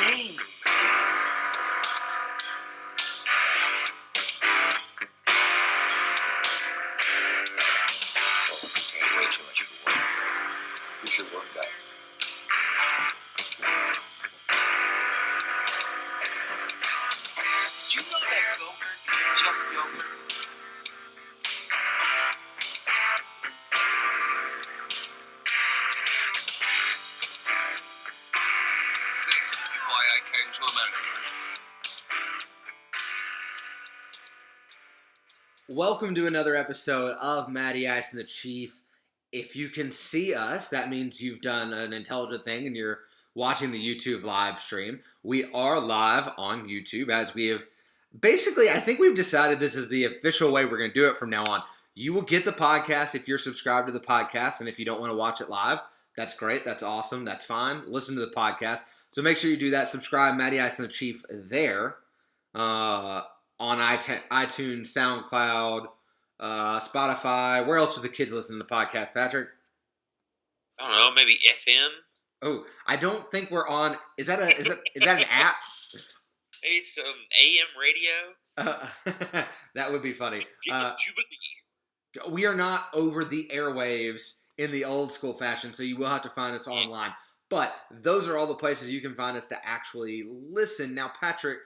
shame is perfect. Way too much for work. You should work better. Do you know that yogurt is just yogurt? This is why I came to America. Welcome to another episode of MIATC and the Chief. If you can see us, that means you've done an intelligent thing and you're watching the YouTube live stream. We are live on YouTube, as we have basically, I think we've decided this is the official way we're going to do it from now on. You will get the podcast if you're subscribed to the podcast, and if you don't want to watch it live, that's great, that's awesome, that's fine. Listen to the podcast. So make sure you do that. Subscribe, MIATC and the Chief there on iTunes, SoundCloud, Spotify. Where else do the kids listen to the podcast, Patrick? I don't know, maybe FM? Oh, I don't think we're on. Is that an app? Maybe some AM radio? That would be funny. Jubilee. We are not over the airwaves in the old school fashion, so you will have to find us online. But those are all the places you can find us to actually listen. Now, Patrick,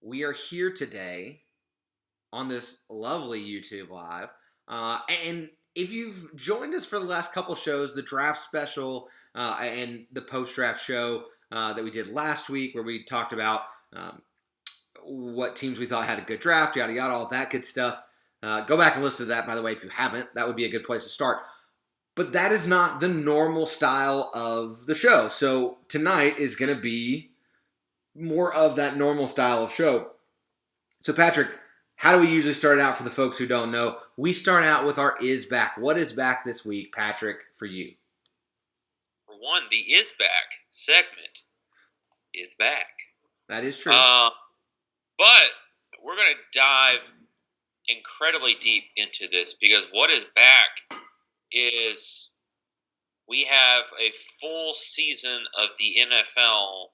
we are here today on this lovely YouTube Live. And if you've joined us for the last couple shows, the draft special and the post-draft show that we did last week, where we talked about what teams we thought had a good draft, yada, yada, all that good stuff. Go back and listen to that, by the way, if you haven't. That would be a good place to start. But that is not the normal style of the show. So tonight is going to be more of that normal style of show. So, Patrick, how do we usually start out for the folks who don't know? We start out with our Is Back. What is back this week, Patrick, for you? For one, the Is Back segment is back. That is true. But we're going to dive incredibly deep into this, because what is back is we have a full season of the NFL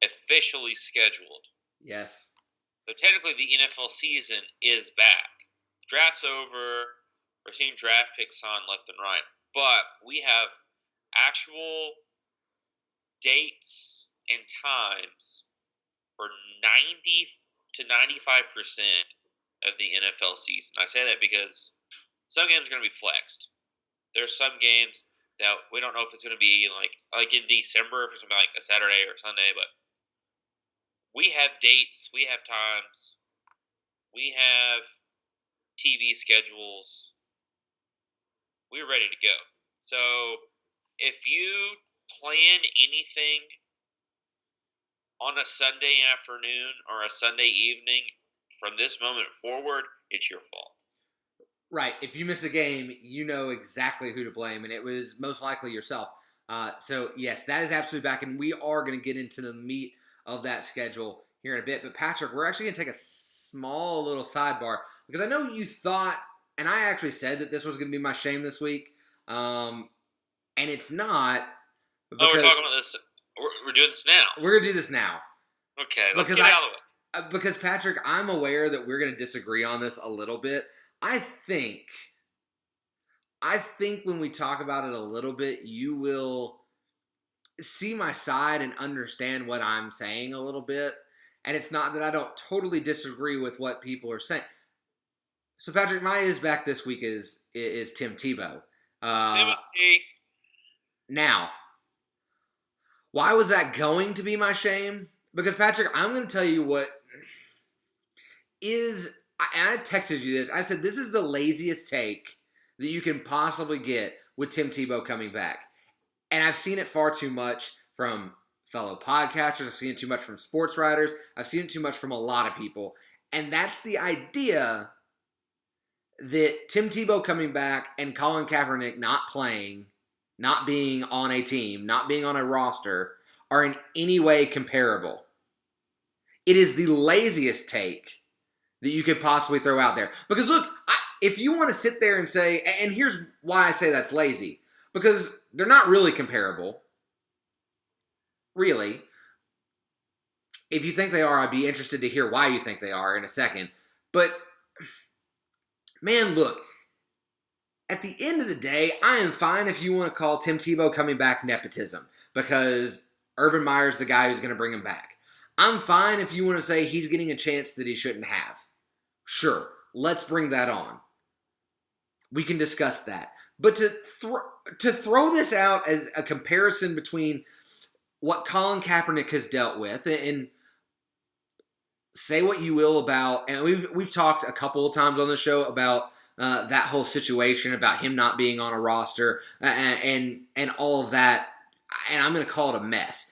officially scheduled. Yes. So technically the NFL season is back. The draft's over. We're seeing draft picks on left and right. But we have actual dates and times for 90 to 95% of the NFL season. I say that because some games are going to be flexed. There's some games that we don't know if it's going to be like in December, if it's going to be like a Saturday or Sunday, but we have dates, we have times, we have TV schedules. We're ready to go. So if you plan anything on a Sunday afternoon or a Sunday evening from this moment forward, it's your fault. Right. If you miss a game, you know exactly who to blame, and it was most likely yourself. So, yes, that is absolutely back, and we are going to get into the meat of that schedule here in a bit. But, Patrick, we're actually going to take a small little sidebar, because I know you thought, and I actually said that this was going to be my shame this week, and it's not. Oh, we're talking about this. We're doing this now. We're going to do this now. Okay, let's get it out of the way. Because, Patrick, I'm aware that we're going to disagree on this a little bit. I think when we talk about it a little bit, you will see my side and understand what I'm saying a little bit. And it's not that I don't totally disagree with what people are saying. So, Patrick, my Is Back this week is Tim Tebow. Timothy. Now, why was that going to be my shame? Because, Patrick, I'm going to tell you what is... And I texted you this. I said, this is the laziest take that you can possibly get with Tim Tebow coming back. And I've seen it far too much from fellow podcasters. I've seen it too much from sports writers. I've seen it too much from a lot of people. And that's the idea that Tim Tebow coming back and Colin Kaepernick not playing, not being on a team, not being on a roster, are in any way comparable. It is the laziest take that you could possibly throw out there. Because look, if you want to sit there and say, and here's why I say that's lazy, because they're not really comparable. Really. if you think they are, I'd be interested to hear why you think they are in a second. But, man, look, at the end of the day, I am fine if you want to call Tim Tebow coming back nepotism because Urban Meyer's the guy who's going to bring him back. I'm fine if you want to say he's getting a chance that he shouldn't have. Sure, let's bring that on. We can discuss that. But to throw this out as a comparison between what Colin Kaepernick has dealt with, and say what you will about, and we've talked a couple of times on the show about that whole situation, about him not being on a roster, and all of that, and I'm going to call it a mess.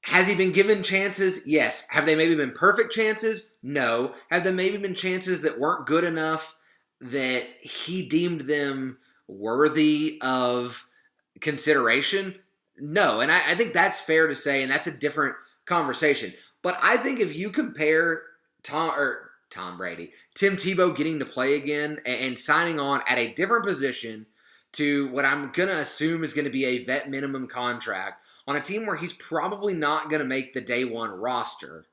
Has he been given chances? Yes. Have they maybe been perfect chances? No. Have there maybe been chances that weren't good enough that he deemed them worthy of consideration? No. And I think that's fair to say, and that's a different conversation. But I think if you compare Tim Tebow getting to play again and signing on at a different position to what I'm going to assume is going to be a vet minimum contract on a team where he's probably not going to make the day one roster,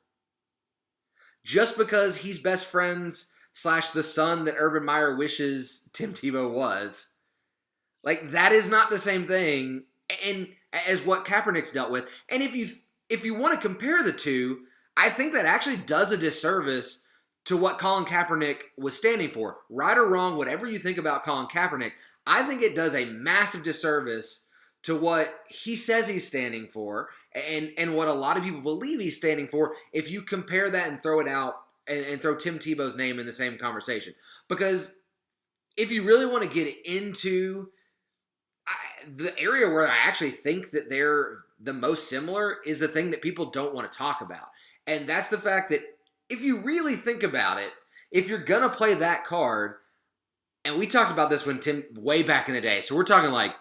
just because he's best friends / the son that Urban Meyer wishes Tim Tebow was, like, that is not the same thing and as what Kaepernick's dealt with. And if you want to compare the two, I think that actually does a disservice to what Colin Kaepernick was standing for. Right or wrong, whatever you think about Colin Kaepernick, I think it does a massive disservice to what he says he's standing for and what a lot of people believe he's standing for if you compare that and throw it out and throw Tim Tebow's name in the same conversation. Because if you really want to get into the area where I actually think that they're the most similar is the thing that people don't want to talk about. And that's the fact that if you really think about it, if you're going to play that card, and we talked about this when Tim, way back in the day, so we're talking like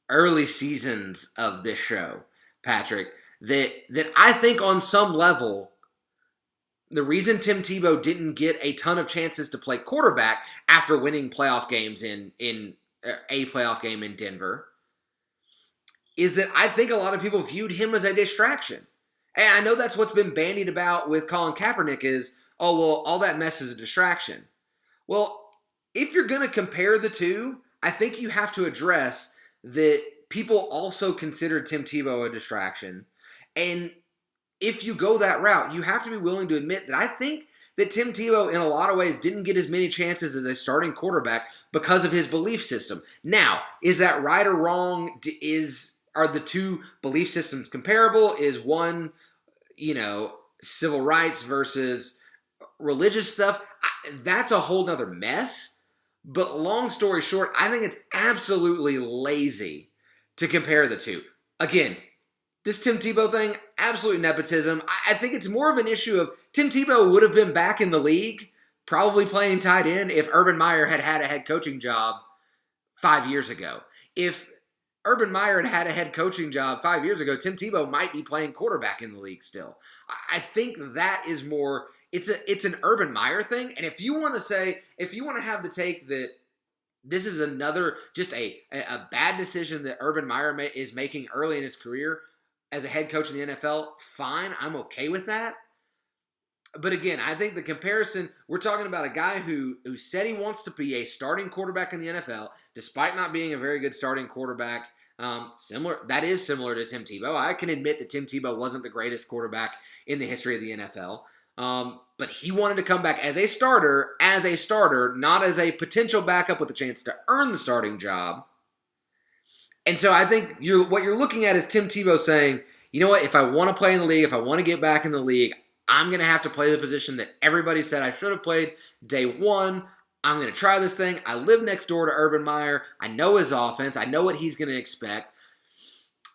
early seasons of this show, Patrick, that I think on some level, the reason Tim Tebow didn't get a ton of chances to play quarterback after winning playoff games in a playoff game in Denver is that I think a lot of people viewed him as a distraction. And I know that's what's been bandied about with Colin Kaepernick is, oh, well, all that mess is a distraction. Well, if you're going to compare the two, I think you have to address that people also consider Tim Tebow a distraction. And if you go that route, you have to be willing to admit that I think that Tim Tebow, in a lot of ways, didn't get as many chances as a starting quarterback because of his belief system. Now, is that right or wrong? Are the two belief systems comparable? Is one, civil rights versus religious stuff? That's a whole nother mess. But long story short, I think it's absolutely lazy to compare the two. Again, this Tim Tebow thing, absolute nepotism. I think it's more of an issue of Tim Tebow would have been back in the league, probably playing tight end, if Urban Meyer had had a head coaching job 5 years ago. If Urban Meyer had a head coaching job 5 years ago, Tim Tebow might be playing quarterback in the league still. I think that is more, it's an Urban Meyer thing. And if you want to have the take that this is another, just a bad decision that Urban Meyer is making early in his career as a head coach in the NFL, fine, I'm okay with that. But again, I think the comparison, we're talking about a guy who said he wants to be a starting quarterback in the NFL, despite not being a very good starting quarterback. That is similar to Tim Tebow. I can admit that Tim Tebow wasn't the greatest quarterback in the history of the NFL. But he wanted to come back as a starter, not as a potential backup with a chance to earn the starting job. And so I think what you're looking at is Tim Tebow saying, you know what, if I want to play in the league, if I want to get back in the league, I'm going to have to play the position that everybody said I should have played day one. I'm going to try this thing. I live next door to Urban Meyer. I know his offense. I know what he's going to expect.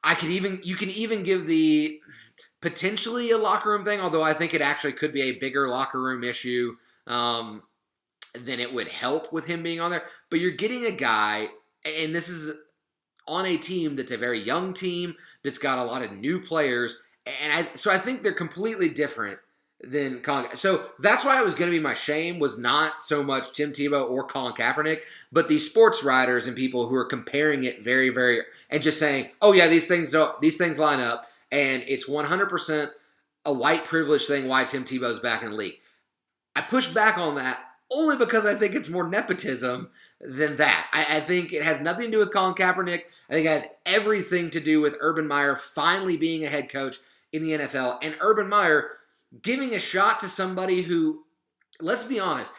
You can even give the potentially a locker room thing, although I think it actually could be a bigger locker room issue than it would help with him being on there. But you're getting a guy, and this is on a team that's a very young team that's got a lot of new players, and so I think they're completely different than Colin. So that's why it was going to be my shame was not so much Tim Tebow or Colin Kaepernick, but the sports writers and people who are comparing it very, very, and just saying, oh yeah, these things line up, and it's 100% a white privilege thing why Tim Tebow's back in the league. I push back on that only because I think it's more nepotism than that. I think it has nothing to do with Colin Kaepernick. I think it has everything to do with Urban Meyer finally being a head coach in the NFL, and Urban Meyer giving a shot to somebody who, let's be honest,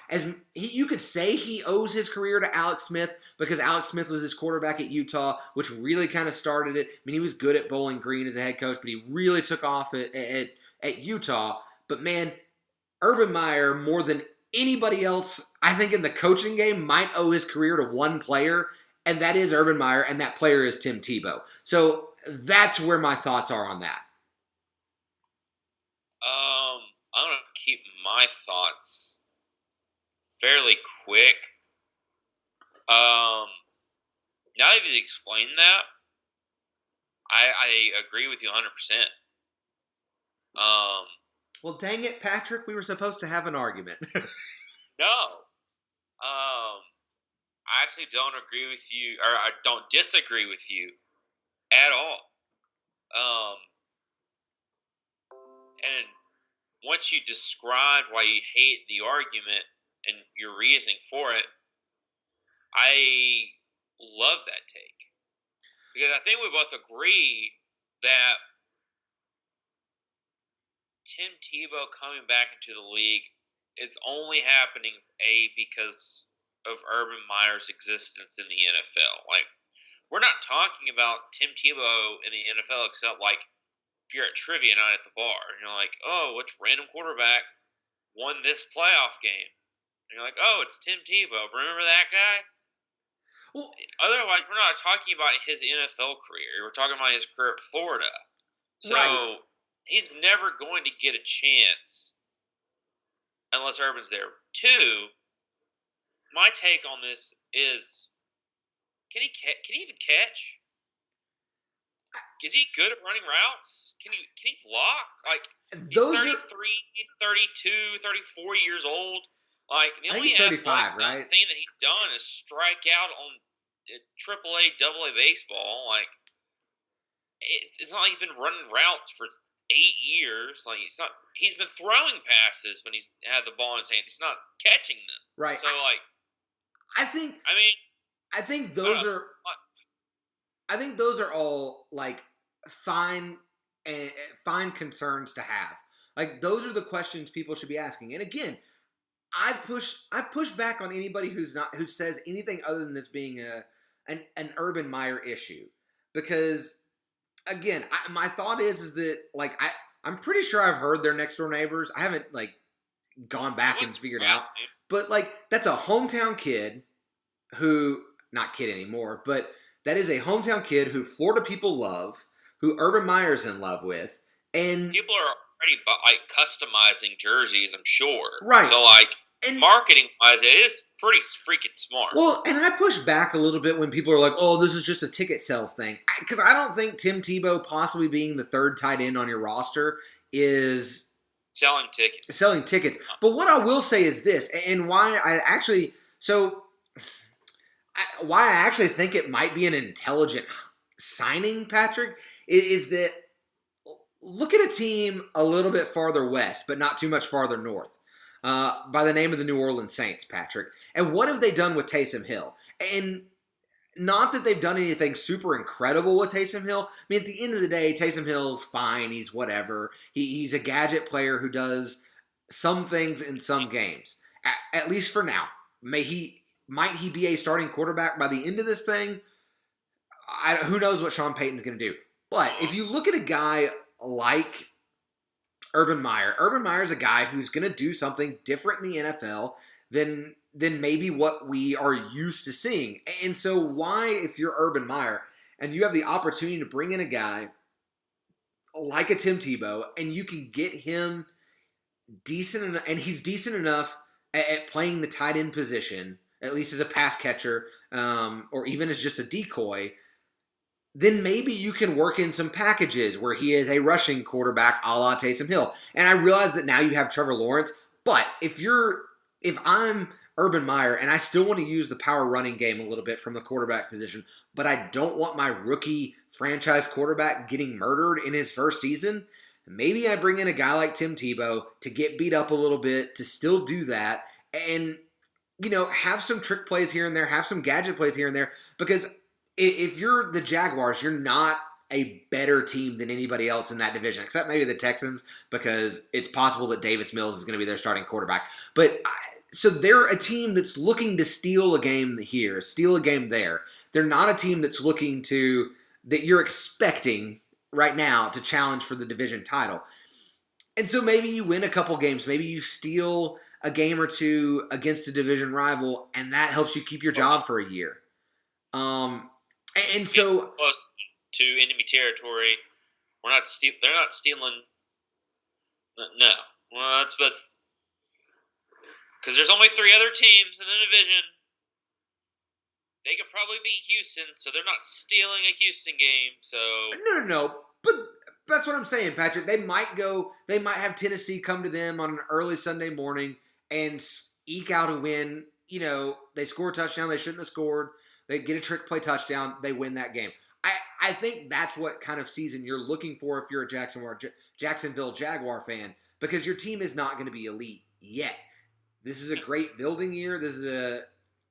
you could say he owes his career to Alex Smith because Alex Smith was his quarterback at Utah, which really kind of started it. I mean, he was good at Bowling Green as a head coach, but he really took off at Utah. But man, Urban Meyer, more than anybody else, I think in the coaching game, might owe his career to one player, and that is Urban Meyer, and that player is Tim Tebow. So that's where my thoughts are on that. I'm going to keep my thoughts fairly quick. Now that you've explained that, I agree with you 100%. Well, dang it, Patrick, we were supposed to have an argument. No. I actually don't agree with you, or I don't disagree with you at all. And once you describe why you hate the argument and your reasoning for it, I love that take. Because I think we both agree that Tim Tebow coming back into the league, it's only happening, because of Urban Meyer's existence in the NFL. Like, we're not talking about Tim Tebow in the NFL except, like, if you're at trivia night at the bar, and you're like, oh, which random quarterback won this playoff game? And you're like, oh, it's Tim Tebow. Remember that guy? Well, otherwise, we're not talking about his NFL career. We're talking about his career at Florida. So right. He's never going to get a chance unless Urban's there. Two, my take on this is, can he even catch? Is he good at running routes? Can he block? Like, he's 33, 32, 34 years old. Like, the only 35, right? thing that he's done is strike out on AAA, AA baseball. Like, it's not like he's been running routes for 8 years. Like, he's been throwing passes when he's had the ball in his hand. He's not catching them. Right. So, I think those are all, like, fine concerns to have. Like, those are the questions people should be asking. And again, I push back on anybody who says anything other than this being an Urban Meyer issue, because again, my thought is that, like, I'm pretty sure I've heard their next door neighbors. I haven't, like, gone back and figured out, but, like, that's a hometown kid who, not kid anymore, but that is a hometown kid who Florida people love, who Urban Meyer's in love with, and people are already, like, customizing jerseys, I'm sure. Right. So, like, marketing-wise, it is pretty freaking smart. Well, and I push back a little bit when people are like, oh, this is just a ticket sales thing. Because I don't think Tim Tebow possibly being the third tight end on your roster is selling tickets. But what I will say is this, and why I actually think it might be an intelligent signing, Patrick, is that look at a team a little bit farther west, but not too much farther north, by the name of the New Orleans Saints, Patrick. And what have they done with Taysom Hill? And not that they've done anything super incredible with Taysom Hill. I mean, at the end of the day, Taysom Hill's fine. He's whatever. He's a gadget player who does some things in some games, at least for now. Might he be a starting quarterback by the end of this thing? Who knows what Sean Payton's going to do. But if you look at a guy like Urban Meyer's a guy who's going to do something different in the NFL than maybe what we are used to seeing. And so why, if you're Urban Meyer and you have the opportunity to bring in a guy like a Tim Tebow and you can get him decent enough, and he's decent enough at playing the tight end position, at least as a pass catcher, or even as just a decoy, then maybe you can work in some packages where he is a rushing quarterback a la Taysom Hill. And I realize that now you have Trevor Lawrence, but if I'm Urban Meyer and I still want to use the power running game a little bit from the quarterback position, but I don't want my rookie franchise quarterback getting murdered in his first season, Maybe I bring in a guy like Tim Tebow to get beat up a little bit, to still do that, and, have some trick plays here and there, have some gadget plays here and there, because if you're the Jaguars, you're not a better team than anybody else in that division, except maybe the Texans, because it's possible that Davis Mills is going to be their starting quarterback. So they're a team that's looking to steal a game here, steal a game there. They're not a team that's that you're expecting right now to challenge for the division title. And so maybe you win a couple games, maybe you steal a game or two against a division rival, and that helps you keep your job for a year. And so close to enemy territory. They're not stealing. No, well, that's because there's only 3 other teams in the division. They could probably beat Houston, so they're not stealing a Houston game. So no. But that's what I'm saying, Patrick. They might have Tennessee come to them on an early Sunday morning and eke out a win. They score a touchdown they shouldn't have scored. They get a trick play touchdown. They win that game. I think that's what kind of season you're looking for if you're a Jacksonville Jaguar fan, because your team is not going to be elite yet. This is a great building year. This is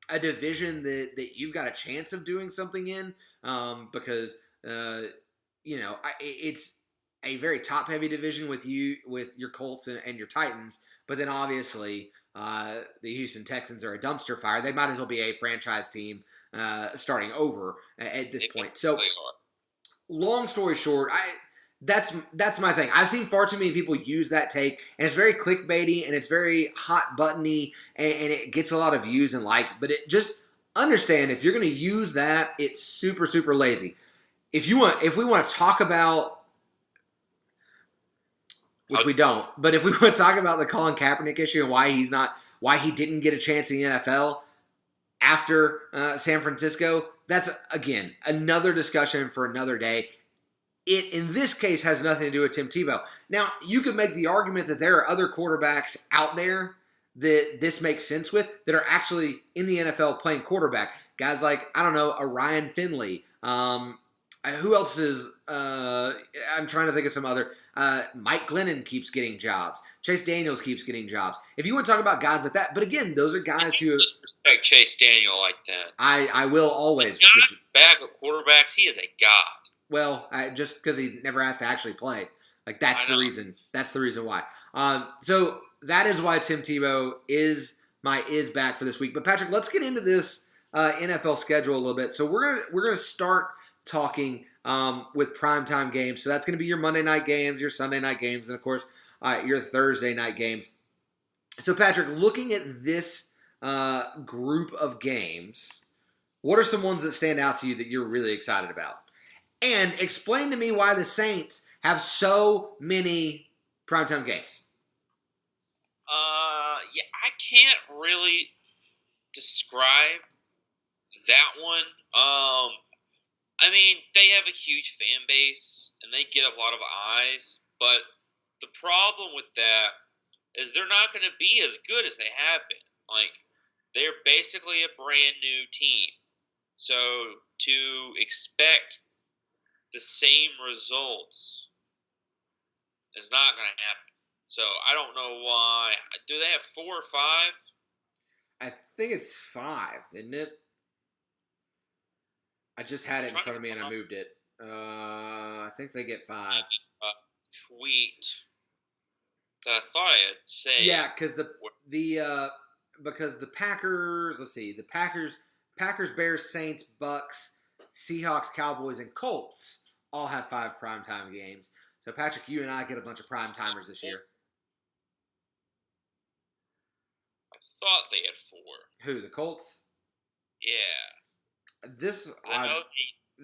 a division that you've got a chance of doing something in, because it's a very top-heavy division with your Colts and your Titans, but then obviously the Houston Texans are a dumpster fire. They might as well be a franchise team starting over at this point. So, long story short, that's my thing. I've seen far too many people use that take, and it's very clickbaity and it's very hot buttony, and it gets a lot of views and likes. But just understand, if you're going to use that, it's super, super lazy. If we want to talk about, which we don't, but if we want to talk about the Colin Kaepernick issue and why he didn't get a chance in the NFL after San Francisco, that's, again, another discussion for another day. It, in this case, has nothing to do with Tim Tebow. Now, you could make the argument that there are other quarterbacks out there that this makes sense with that are actually in the NFL playing quarterback. Guys like, I don't know, a Ryan Finley. Who else is, I'm trying to think of some other. Mike Glennon keeps getting jobs. Chase Daniels keeps getting jobs. If you want to talk about guys like that, but again, those are guys who disrespect Chase Daniel like that. I will always. Back of quarterbacks, he is a god. Well, just because he never has to actually play, that's the reason. That's the reason why. So that is why Tim Tebow is back for this week. But Patrick, let's get into this NFL schedule a little bit. So we're gonna start talking with primetime games. So that's going to be your Monday night games, your Sunday night games, and of course your Thursday night games. So Patrick, looking at this group of games, what are some ones that stand out to you that you're really excited about? And explain to me why the Saints have so many primetime games. Yeah, I can't really describe that one. I mean, they have a huge fan base, and they get a lot of eyes, but the problem with that is they're not going to be as good as they have been. They're basically a brand new team. So to expect the same results is not going to happen. So I don't know why. Do they have 4 or 5? I think it's 5, isn't it? I just had it in front of me and I moved it. I think they get 5. Tweet. I thought I had said. Yeah, because the Packers. Let's see, the Packers, Bears, Saints, Bucks, Seahawks, Cowboys, and Colts all have 5 primetime games. So Patrick, you and I get a bunch of primetimers this year. I thought they had 4. Who, the Colts? Yeah. The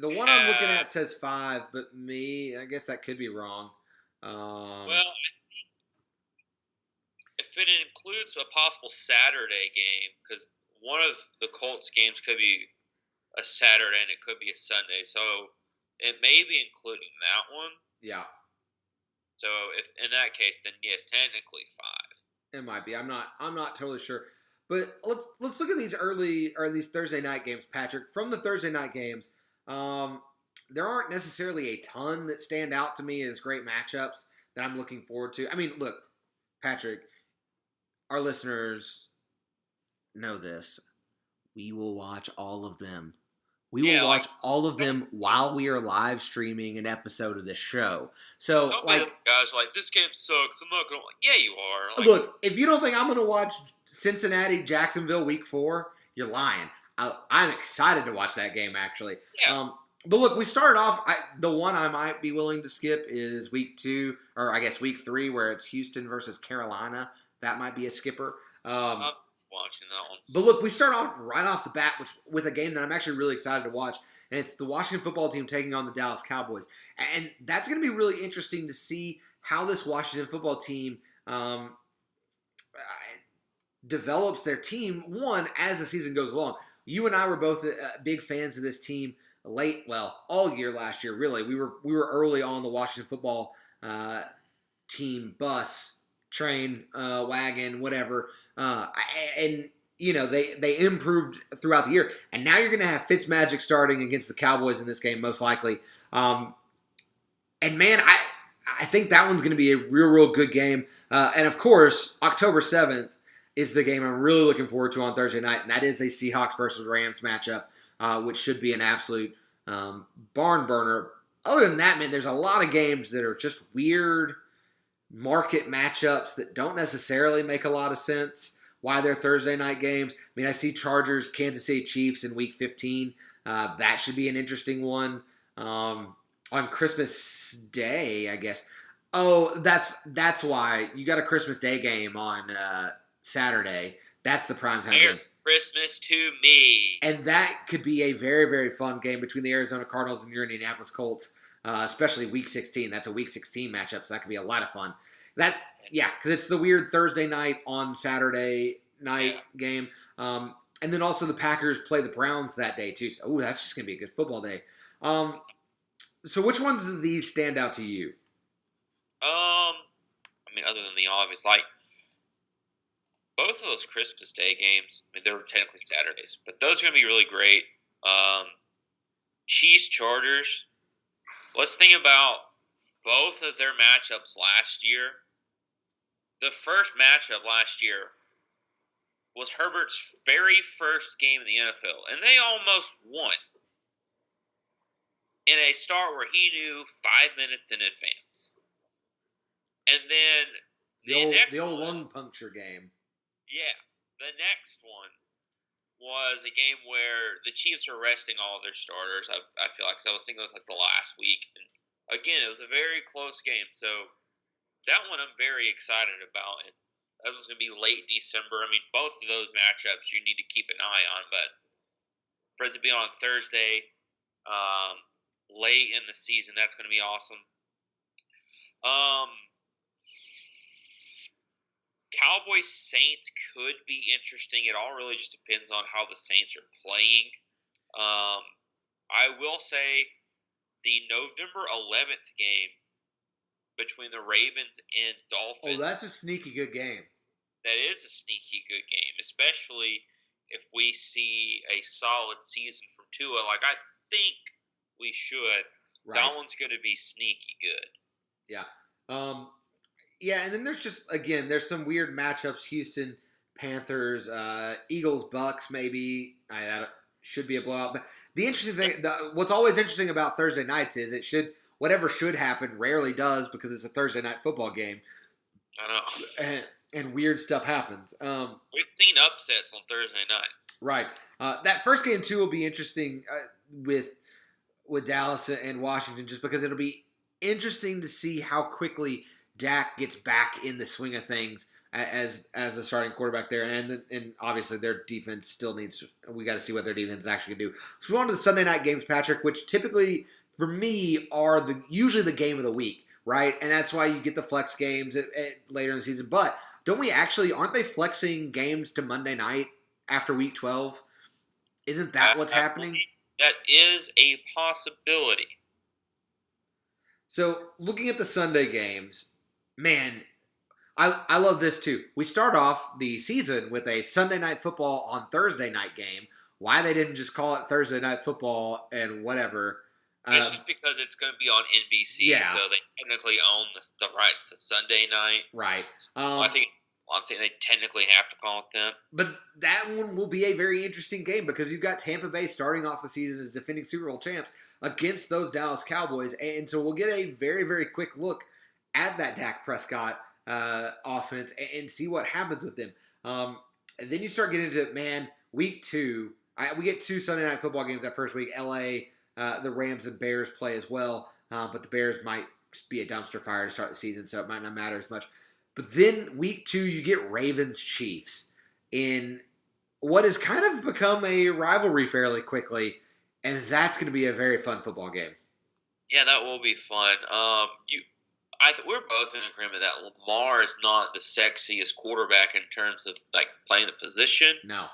one I'm looking at says 5, but I guess that could be wrong. Well, if it includes a possible Saturday game, because one of the Colts games could be a Saturday and it could be a Sunday, so it may be including that one. Yeah. So if in that case, then yes, technically 5. It might be. I'm not totally sure. But let's look at these Thursday night games, Patrick. From the Thursday night games, there aren't necessarily a ton that stand out to me as great matchups. that I'm looking forward to. I mean, look, Patrick, our listeners know this. We will watch all of them. We will watch all of them while we are live streaming an episode of this show. So, don't like, guys are like, this game sucks. I'm not going to. Yeah, you are. Like, look, if you don't think I'm going to watch Cincinnati, Jacksonville week 4, you're lying. I'm excited to watch that game, actually. Yeah. But look, we started off. The one I might be willing to skip is week 2, or I guess week 3, where it's Houston versus Carolina. That might be a skipper. I'm watching that one. But look, we start off right off the bat with a game that I'm actually really excited to watch, and it's the Washington football team taking on the Dallas Cowboys. And that's going to be really interesting to see how this Washington football team develops their team, one, as the season goes along. You and I were both big fans of this team all year last year, really. We were early on the Washington football team bus, train, wagon, whatever. And, you know, they improved throughout the year. And now you're going to have Fitzmagic starting against the Cowboys in this game, most likely. And, man, I think that one's going to be a real good game. And, of course, October 7th is the game I'm really looking forward to on Thursday night, and that is a Seahawks versus Rams matchup, which should be an absolute barn burner. Other than that, man, there's a lot of games that are just weird market matchups that don't necessarily make a lot of sense. Why they're Thursday night games? I mean, I see Chargers, Kansas City Chiefs in Week 15. That should be an interesting one. On Christmas Day, I guess. Oh, that's why you got a Christmas Day game on Saturday. That's the primetime game. Christmas to me. And that could be a very fun game between the Arizona Cardinals and your Indianapolis Colts, especially Week 16. That's a Week 16 matchup, so that could be a lot of fun. Because it's the weird Thursday night on Saturday night game. And then also the Packers play the Browns that day too. So, that's just going to be a good football day. So which ones of these stand out to you? I mean, other than the obvious, like, both of those Christmas Day games, I mean, they were technically Saturdays, but those are going to be really great. Chiefs, Chargers, let's think about both of their matchups last year. The first matchup last year was Herbert's very first game in the NFL, and they almost won in a start where he knew 5 minutes in advance. And then the old lung puncture game. Yeah, the next one was a game where the Chiefs were resting all of their starters. I feel like, 'cause I was thinking it was like the last week. And again, it was a very close game. So that one I'm very excited about. And that was going to be late December. I mean, both of those matchups you need to keep an eye on. But for it to be on Thursday, late in the season, that's going to be awesome. Cowboys-Saints could be interesting. It all really just depends on how the Saints are playing. I will say the November 11th game between the Ravens and Dolphins. Oh, that's a sneaky good game. That is a sneaky good game, especially if we see a solid season from Tua. Like, I think we should. Right. That one's going to be sneaky good. Yeah. Yeah, and then there's some weird matchups. Houston, Panthers, Eagles, Bucks, maybe. That should be a blowout. But the interesting thing, what's always interesting about Thursday nights is whatever should happen rarely does because it's a Thursday night football game. I know. And weird stuff happens. We've seen upsets on Thursday nights. Right. That first game, too, will be interesting with Dallas and Washington just because it'll be interesting to see how quickly Dak gets back in the swing of things as the starting quarterback there, and obviously their defense still needs. We got to see what their defense is actually going to do. So we go on to the Sunday night games, Patrick, which typically for me are usually the game of the week, right? And that's why you get the flex games later in the season. But aren't they flexing games to Monday night after Week 12? Isn't that what's happening? That is a possibility. So looking at the Sunday games. Man, I love this too. We start off the season with a Sunday night football on Thursday night game. Why they didn't just call it Thursday night football and whatever, Just because it's going to be on NBC, yeah. so they technically own the rights to Sunday night. Right. I think they technically have to call it that. But that one will be a very interesting game because you've got Tampa Bay starting off the season as defending Super Bowl champs against those Dallas Cowboys. And so we'll get a very, very quick look at that Dak Prescott offense and see what happens with them. And then you start getting into, man, week 2. We get 2 Sunday Night Football games that first week. L.A., the Rams and Bears play as well. But the Bears might be a dumpster fire to start the season, so it might not matter as much. But then week 2, you get Ravens-Chiefs in what has kind of become a rivalry fairly quickly, and that's going to be a very fun football game. Yeah, that will be fun. We're both in agreement that Lamar is not the sexiest quarterback in terms of like playing the position. No,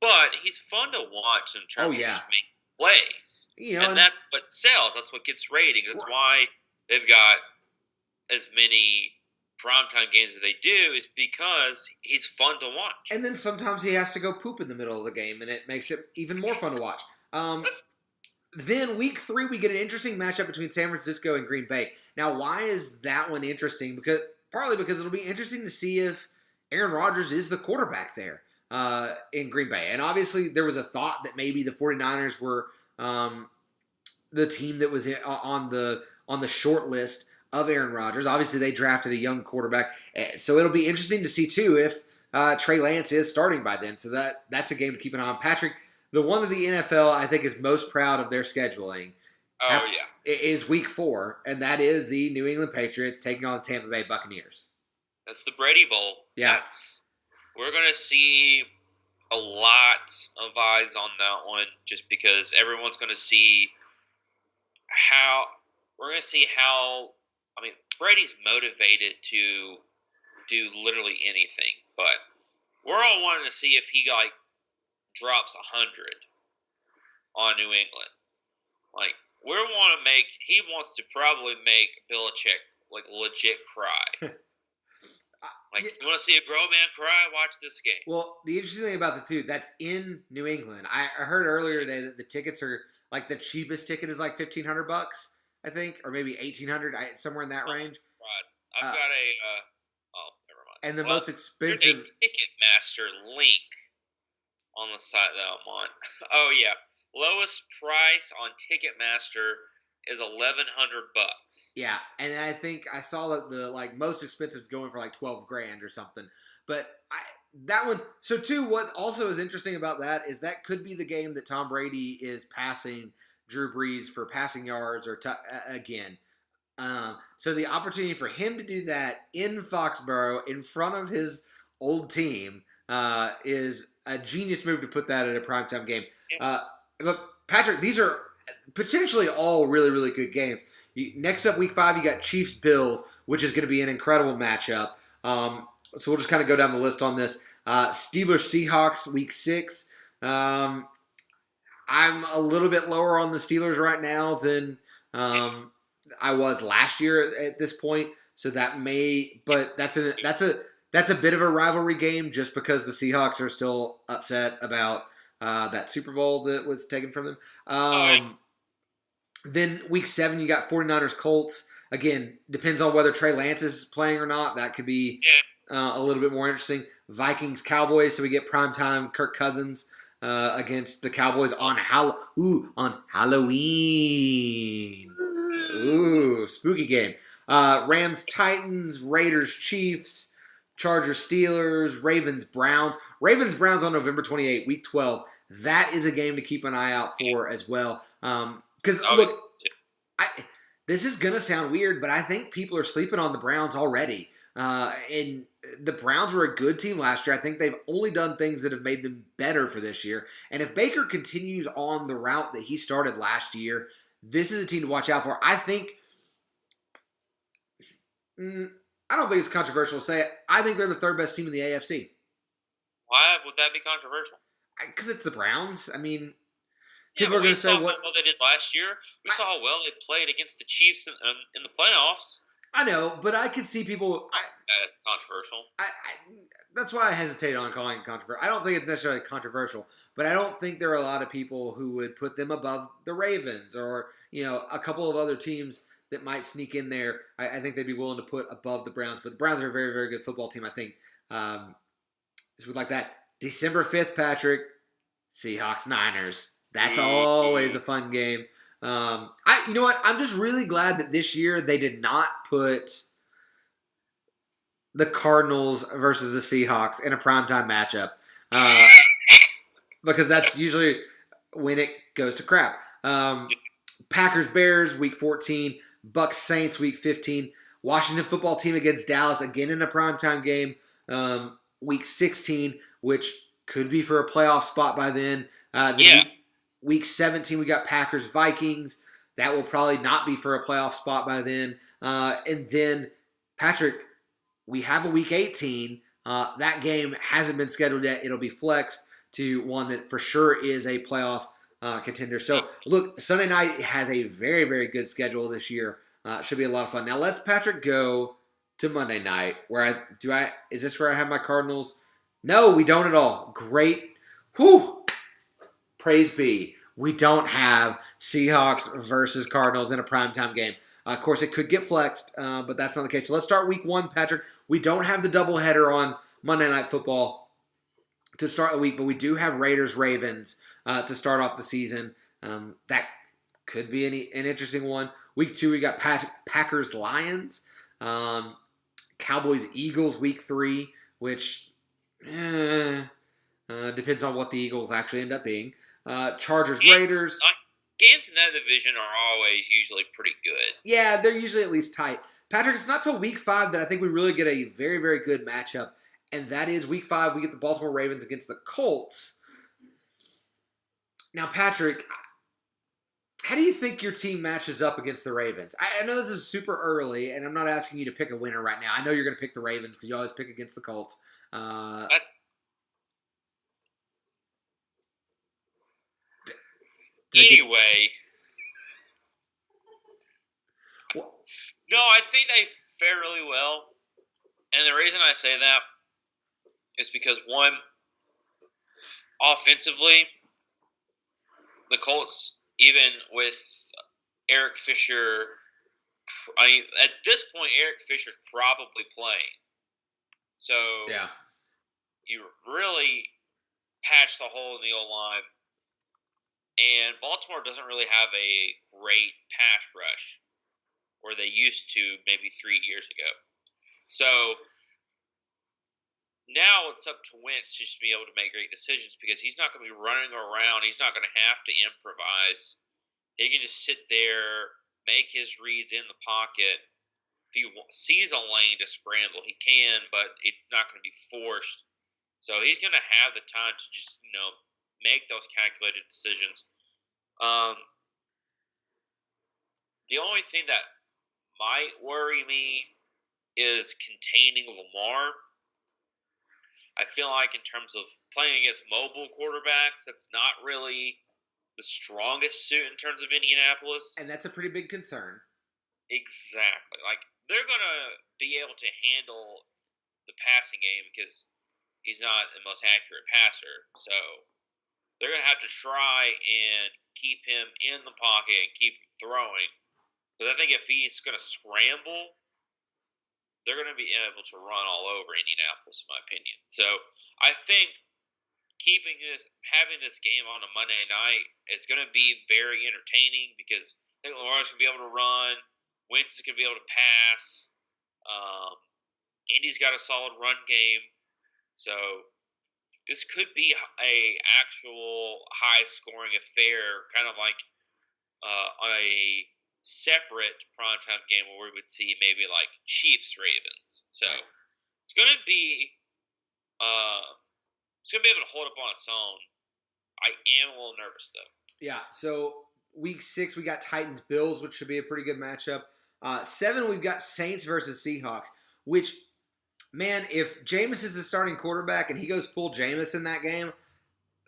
but he's fun to watch in terms of just making plays. And that's what sells. That's what gets ratings. That's why they've got as many primetime games as they do, is because he's fun to watch. And then sometimes he has to go poop in the middle of the game, and it makes it even more fun to watch. Then week 3, we get an interesting matchup between San Francisco and Green Bay. Now, why is that one interesting? Partly because it'll be interesting to see if Aaron Rodgers is the quarterback there in Green Bay. And obviously, there was a thought that maybe the 49ers were the team that was on the short list of Aaron Rodgers. Obviously, they drafted a young quarterback. So it'll be interesting to see, too, if Trey Lance is starting by then. So that's a game to keep an eye on. Patrick, the one that the NFL, I think, is most proud of their scheduling is week 4, and that is the New England Patriots taking on the Tampa Bay Buccaneers. That's the Brady Bowl. Yeah. We're going to see a lot of eyes on that one just because everyone's going to see how Brady's motivated to do literally anything, but we're all wanting to see if he drops 100 on New England. He wants to probably make Belichick legit cry. You want to see a grown man cry? Watch this game. Well, the interesting thing about the two, that's in New England. I heard earlier today that the tickets are the cheapest ticket is $1,500, I think, or maybe $1,800, somewhere in that range. I've got never mind. And the most expensive Ticketmaster link on the site that I'm on. Oh yeah, lowest price on Ticketmaster is $1,100. Yeah, and I think I saw that the most expensive is going for $12,000 or something. But that one. So too, what also is interesting about that is that could be the game that Tom Brady is passing Drew Brees for passing yards or again. So the opportunity for him to do that in Foxborough in front of his old team is a genius move to put that at a primetime game. But Patrick, these are potentially all really, really good games. Next up, week 5, you got Chiefs-Bills, which is going to be an incredible matchup. So we'll just kind of go down the list on this. Steelers-Seahawks, week 6. I'm a little bit lower on the Steelers right now than I was last year at this point. So that may, but that's a bit of a rivalry game just because the Seahawks are still upset about that Super Bowl that was taken from them. Then week 7, you got 49ers Colts. Again, depends on whether Trey Lance is playing or not. That could be a little bit more interesting. Vikings Cowboys, so we get primetime Kirk Cousins against the Cowboys on Halloween. Ooh, spooky game. Rams Titans, Raiders Chiefs, Chargers Steelers, Ravens Browns. Ravens Browns on November 28th, week 12. That is a game to keep an eye out for as well. Because look, this is gonna sound weird, but I think people are sleeping on the Browns already. And the Browns were a good team last year. I think they've only done things that have made them better for this year. And if Baker continues on the route that he started last year, this is a team to watch out for. I think, I don't think it's controversial to say it. I think they're the 3rd best team in the AFC. Why would that be controversial? Because it's the Browns. I mean, people are going to say what they did last year. We saw how well they played against the Chiefs in the playoffs. I know, but I could see people. That's controversial. That's why I hesitate on calling it controversial. I don't think it's necessarily controversial, but I don't think there are a lot of people who would put them above the Ravens or a couple of other teams that might sneak in there. I think they'd be willing to put above the Browns, but the Browns are a very, very good football team. I think it's like that. December 5th, Patrick, Seahawks Niners. That's always a fun game. You know what? I'm just really glad that this year they did not put the Cardinals versus the Seahawks in a primetime matchup. Because that's usually when it goes to crap. Packers Bears week 14, Bucks Saints week 15, Washington football team against Dallas again in a primetime game week 16, which could be for a playoff spot by then. Week 17 we got Packers Vikings. That will probably not be for a playoff spot by then. And then Patrick, we have a week 18. That game hasn't been scheduled yet. It'll be flexed to one that for sure is a playoff contender. So, look, Sunday night has a very, very good schedule this year. Should be a lot of fun. Now, let's, Patrick, go to Monday night. Is this where I have my Cardinals? No, we don't at all. Great. Whew. Praise be. We don't have Seahawks versus Cardinals in a primetime game. Of course, it could get flexed, but that's not the case. So let's start week 1, Patrick. We don't have the doubleheader on Monday Night Football to start the week, but we do have Raiders-Ravens to start off the season. That could be an interesting one. Week 2, we got Packers-Lions. Cowboys-Eagles week 3, which depends on what the Eagles actually end up being. Chargers-Raiders. Games in that division are always usually pretty good. Yeah, they're usually at least tight. Patrick, it's not till week 5 that I think we really get a very, very good matchup. And that is week 5, we get the Baltimore Ravens against the Colts. Now, Patrick, how do you think your team matches up against the Ravens? I know this is super early, and I'm not asking you to pick a winner right now. I know you're going to pick the Ravens because you always pick against the Colts. Anyway. No, I think they fare really well. And the reason I say that is because, one, offensively, the Colts, even with Eric Fisher, at this point, Eric Fisher's probably playing. So, yeah, you really patch the hole in the O-line. And Baltimore doesn't really have a great pass rush, where they used to maybe 3 years ago. So now it's up to Wentz just to be able to make great decisions because he's not going to be running around. He's not going to have to improvise. He can just sit there, make his reads in the pocket. If he sees a lane to scramble, he can, but it's not going to be forced. So he's going to have the time to just, make those calculated decisions. The only thing that might worry me is containing Lamar. I feel like in terms of playing against mobile quarterbacks, that's not really the strongest suit in terms of Indianapolis. And that's a pretty big concern. Exactly. Like, they're going to be able to handle the passing game because he's not the most accurate passer. So they're going to have to try and keep him in the pocket and keep him throwing. Because I think if he's going to scramble, they're going to be able to run all over Indianapolis, in my opinion. So I think having this game on a Monday night, it's going to be very entertaining because I think Lamar's going to be able to run. Wentz is going to be able to pass. Indy's got a solid run game. So this could be a actual high-scoring affair, kind of like on a separate primetime game where we would see maybe like Chiefs-Ravens. So it's going to be able to hold up on its own. I am a little nervous, though. Yeah, so week 6, we got Titans-Bills, which should be a pretty good matchup. 7, we've got Saints versus Seahawks, which, man, if Jameis is the starting quarterback and he goes full Jameis in that game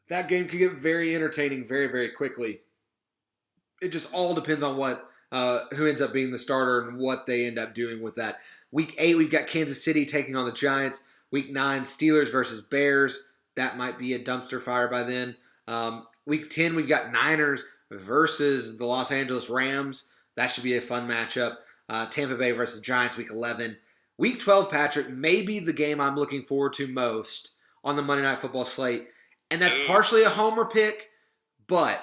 could get very entertaining very, very quickly. It just all depends on what who ends up being the starter and what they end up doing with that. Week 8, we've got Kansas City taking on the Giants. Week 9, Steelers versus Bears. That might be a dumpster fire by then. Week 10, we've got Niners versus the Los Angeles Rams. That should be a fun matchup. Tampa Bay versus Giants, week 11. Week 12, Patrick, may be the game I'm looking forward to most on the Monday Night Football slate. And that's partially a homer pick, but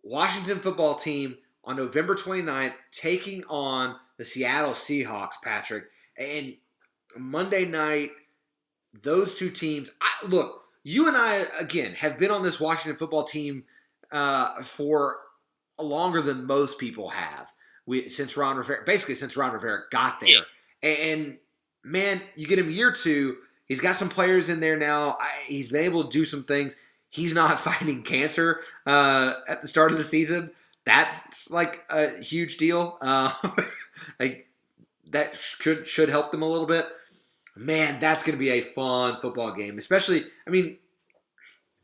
Washington football team on November 29th taking on the Seattle Seahawks, Patrick. And Monday night, those two teams, look, you and I, again, have been on this Washington football team for longer than most people have. Since Ron Rivera got there. Yeah. And man, you get him year 2. He's got some players in there now. He's been able to do some things. He's not fighting cancer at the start of the season. That's like a huge deal. Like that should help them a little bit. Man, that's going to be a fun football game. Especially, I mean,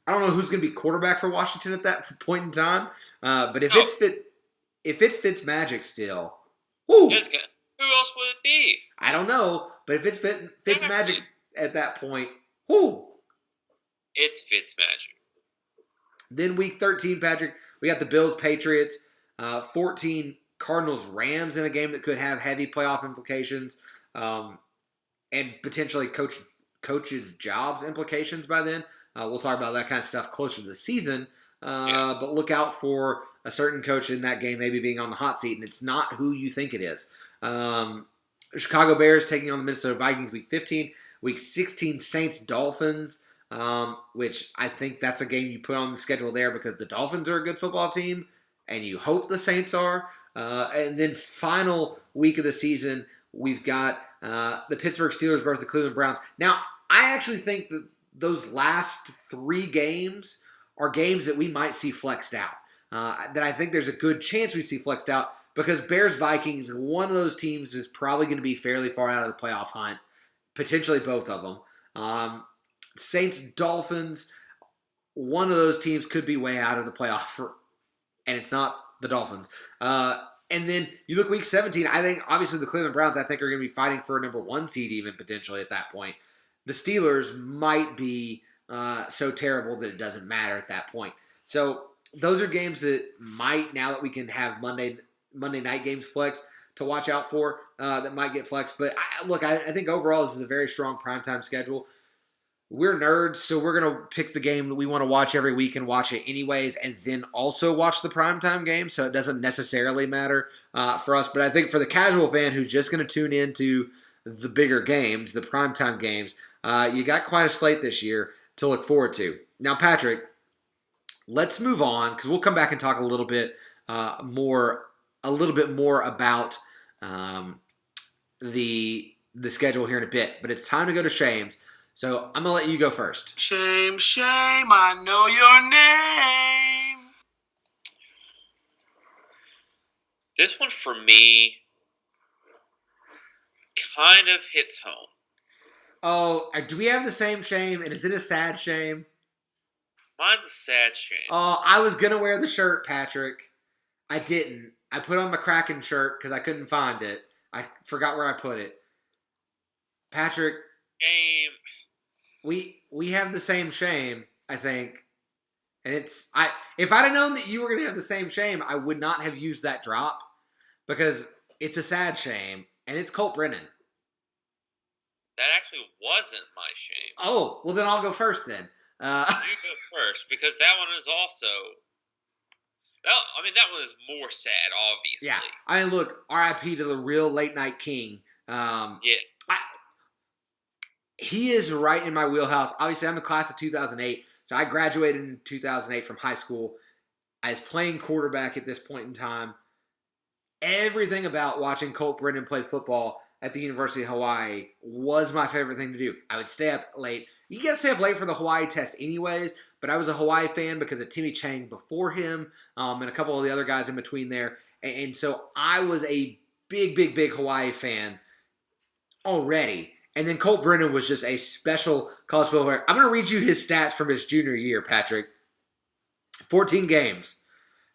I don't know who's going to be quarterback for Washington at that point in time. But if it's Fitzmagic still, whoo. Who else would it be? I don't know, but if it's Fitzmagic at that point, whoo. It's Fitzmagic. Then week 13, Patrick, we got the Bills, Patriots, 14, Cardinals, Rams in a game that could have heavy playoff implications, and potentially coaches' jobs implications by then. We'll talk about that kind of stuff closer to the season. But look out for a certain coach in that game maybe being on the hot seat, and it's not who you think it is. Chicago Bears taking on the Minnesota Vikings week 15. Week 16, Saints Dolphins, which I think that's a game you put on the schedule there because the Dolphins are a good football team, and you hope the Saints are. And then final week of the season, we've got the Pittsburgh Steelers versus the Cleveland Browns. Now, I actually think that those last 3 games are games that we might see flexed out. That I think there's a good chance we see flexed out because Bears-Vikings, one of those teams is probably going to be fairly far out of the playoff hunt, potentially both of them. Saints-Dolphins, one of those teams could be way out of the playoff, and it's not the Dolphins. And then you look week 17, I think obviously the Cleveland Browns I think are going to be fighting for a number 1 seed even potentially at that point. The Steelers might be so terrible that it doesn't matter at that point. So those are games that might, now that we can have Monday night games flexed, to watch out for that might get flexed. But I think overall this is a very strong primetime schedule. We're nerds, so we're going to pick the game that we want to watch every week and watch it anyways, and then also watch the primetime game, so it doesn't necessarily matter for us. But I think for the casual fan who's just going to tune into the bigger games, the primetime games, you got quite a slate this year to look forward to. Now, Patrick, let's move on because we'll come back and talk a little bit more about the schedule here in a bit. But it's time to go to Shames, so I'm gonna let you go first. Shame, I know your name. This one for me kind of hits home. Oh, do we have the same shame? And is it a sad shame? Mine's a sad shame. Oh, I was going to wear the shirt, Patrick. I didn't. I put on my Kraken shirt because I couldn't find it. I forgot where I put it. Patrick. Shame. We have the same shame, I think. And if I'd have known that you were going to have the same shame, I would not have used that drop because it's a sad shame, and it's Colt Brennan. That actually wasn't my shame. Oh, well then I'll go first then. You go first, because that one is also... that one is more sad, obviously. Yeah. I mean, look, RIP to the real late-night king. Yeah. He is right in my wheelhouse. Obviously, I'm a class of 2008, so I graduated in 2008 from high school. I was playing quarterback at this point in time. Everything about watching Colt Brennan play football at the University of Hawaii was my favorite thing to do. I would stay up late. You got to stay up late for the Hawaii test anyways, but I was a Hawaii fan because of Timmy Chang before him and a couple of the other guys in between there. And so I was a big Hawaii fan already. And then Colt Brennan was just a special college football player. I'm going to read you his stats from his junior year, Patrick. 14 games,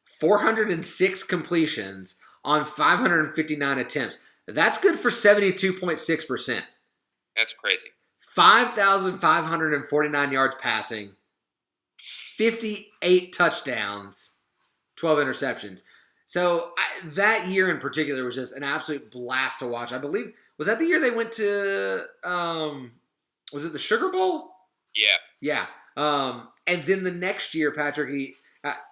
406 completions, on 559 attempts. That's good for 72.6%. That's crazy. 5,549 yards passing, 58 touchdowns, 12 interceptions. So that year in particular was just an absolute blast to watch. I believe, was that the year they went to, was it the Sugar Bowl? Yeah. Yeah. And then the next year, Patrick,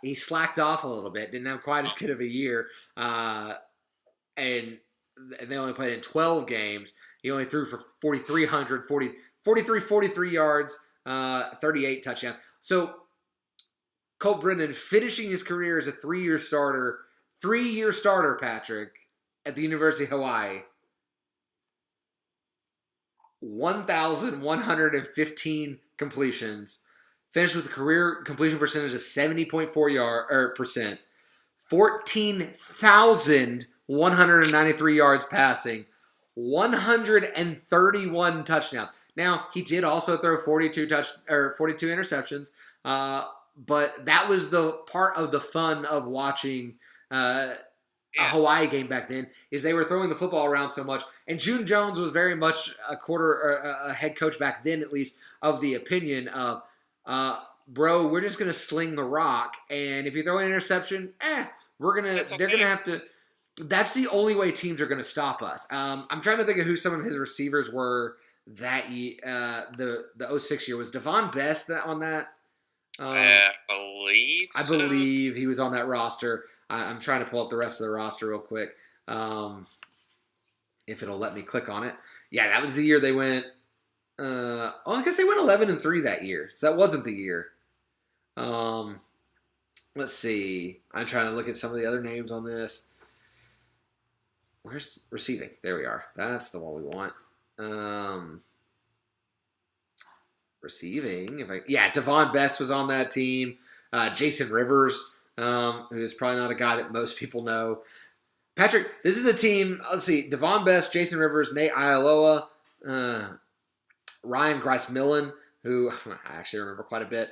he slacked off a little bit, didn't have quite as good of a year, and they only played in 12 games. He only threw for 43 yards, 38 touchdowns. So Colt Brennan finishing his career as a three-year starter, Patrick, at the University of Hawaii. 1,115 completions. Finished with a career completion percentage of 70.4%. 14,193 yards passing. 131 touchdowns. Now, he did also throw 42 interceptions, but that was the part of the fun of watching a Hawaii game back then, is they were throwing the football around so much. And June Jones was very much a head coach back then, at least, of the opinion of, bro, we're just gonna sling the rock, and if you throw an interception, they're gonna have to. That's the only way teams are gonna stop us. I'm trying to think of who some of his receivers were that year. The 06 year was Devon Best on that. I believe he was on that roster. I'm trying to pull up the rest of the roster real quick. If it'll let me click on it. Yeah, that was the year they went. I guess they went 11-3 that year. So that wasn't the year. Let's see. I'm trying to look at some of the other names on this. Where's receiving? There we are. That's the one we want. Receiving. Devon Best was on that team. Jason Rivers, who is probably not a guy that most people know. Patrick, this is a team. Let's see. Devon Best, Jason Rivers, Nate Ialoa, Ryan Grice-Millen, who I actually remember quite a bit,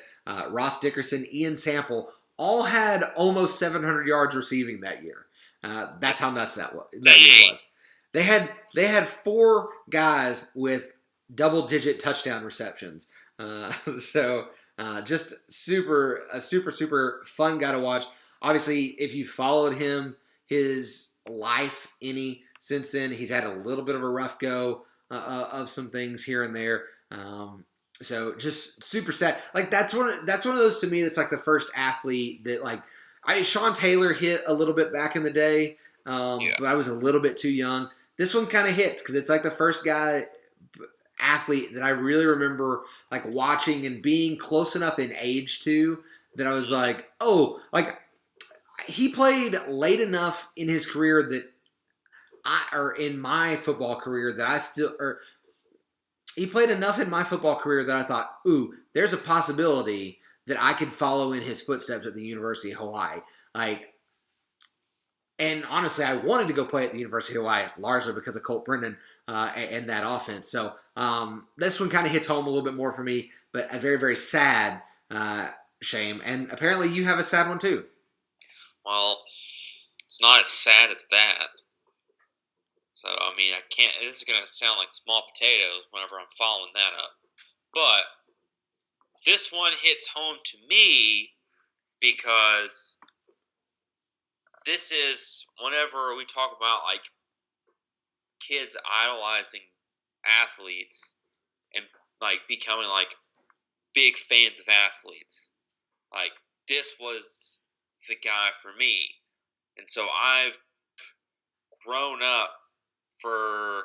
Ross Dickerson, Ian Sample, all had almost 700 yards receiving that year. That's how nuts that year was. They had 4 guys with double-digit touchdown receptions. Just a super fun guy to watch. Obviously, if you followed him, his life since then, he's had a little bit of a rough go of some things here and there. So just super sad. Like that's one of those to me that's like the first athlete that Sean Taylor hit a little bit back in the day, but I was a little bit too young. This one kind of hits because it's like the first athlete that I really remember like watching and being close enough in age to that I was like, oh, like he played late enough in his career that in my football career that he played enough in my football career that I thought, ooh, there's a possibility that I could follow in his footsteps at the University of Hawaii. And honestly, I wanted to go play at the University of Hawaii largely because of Colt Brennan and that offense. So this one kind of hits home a little bit more for me, but a very, very sad shame. And apparently you have a sad one too. Well, it's not as sad as that. So, I mean, this is going to sound like small potatoes whenever I'm following that up. But this one hits home to me because this is whenever we talk about, like, kids idolizing athletes and, like, becoming, like, big fans of athletes. Like, this was the guy for me. And so I've grown up for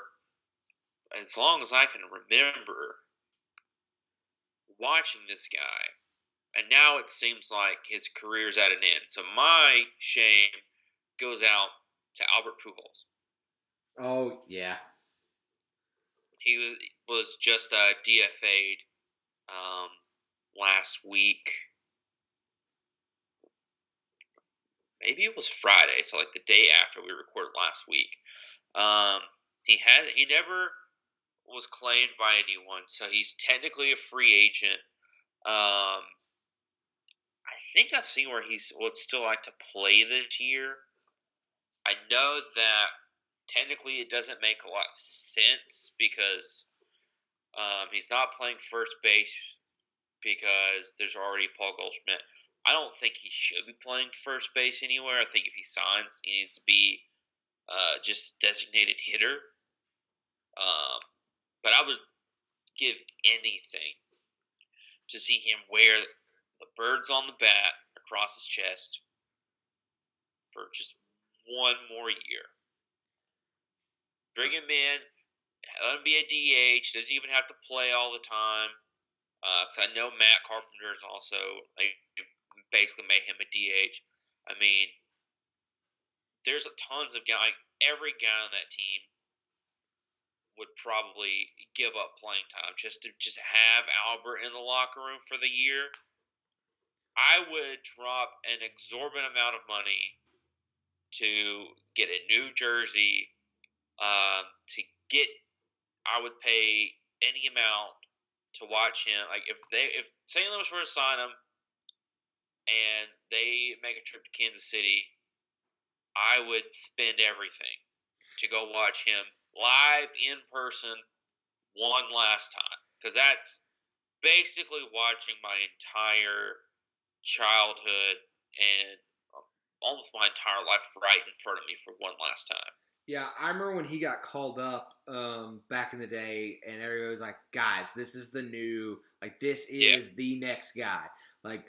as long as I can remember watching this guy. And now it seems like his career's at an end. So my shame goes out to Albert Pujols. Oh, yeah. He was just DFA'd last week. Maybe it was Friday, so like the day after we recorded last week. He never was claimed by anyone, so he's technically a free agent. I think I've seen where he would still like to play this year. I know that technically it doesn't make a lot of sense because he's not playing first base because there's already Paul Goldschmidt. I don't think he should be playing first base anywhere. I think if he signs, he needs to be just designated hitter. But I would give anything to see him wear the birds on the bat across his chest for just one more year. Bring him in, let him be a DH. Doesn't even have to play all the time. Because I know Matt Carpenter is also basically made him a DH. I mean, there's tons of guys. Every guy on that team would probably give up playing time just to have Albert in the locker room for the year. I would drop an exorbitant amount of money to get a new jersey. I would pay any amount to watch him. Like if St. Louis were to sign him and they make a trip to Kansas City, I would spend everything to go watch him live in person one last time, because that's basically watching my entire childhood and almost my entire life right in front of me for one last time. Yeah, I remember when he got called up back in the day, and everybody was like, guys, this is the new, like, this is the next guy. Like,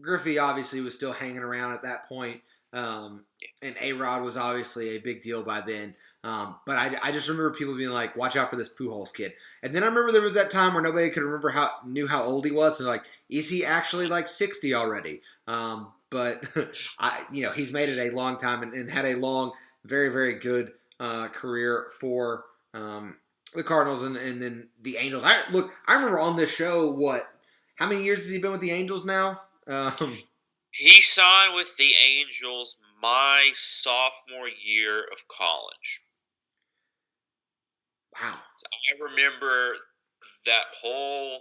Griffey obviously was still hanging around at that point, and A-Rod was obviously a big deal by then. But I just remember people being like, watch out for this Pujols kid. And then I remember there was that time where nobody could knew how old he was. So like, is he actually like 60 already? But he's made it a long time and had a long, very, very good career for the Cardinals and then the Angels. I remember on this show, how many years has he been with the Angels now? He signed with the Angels my sophomore year of college. Wow. I remember that whole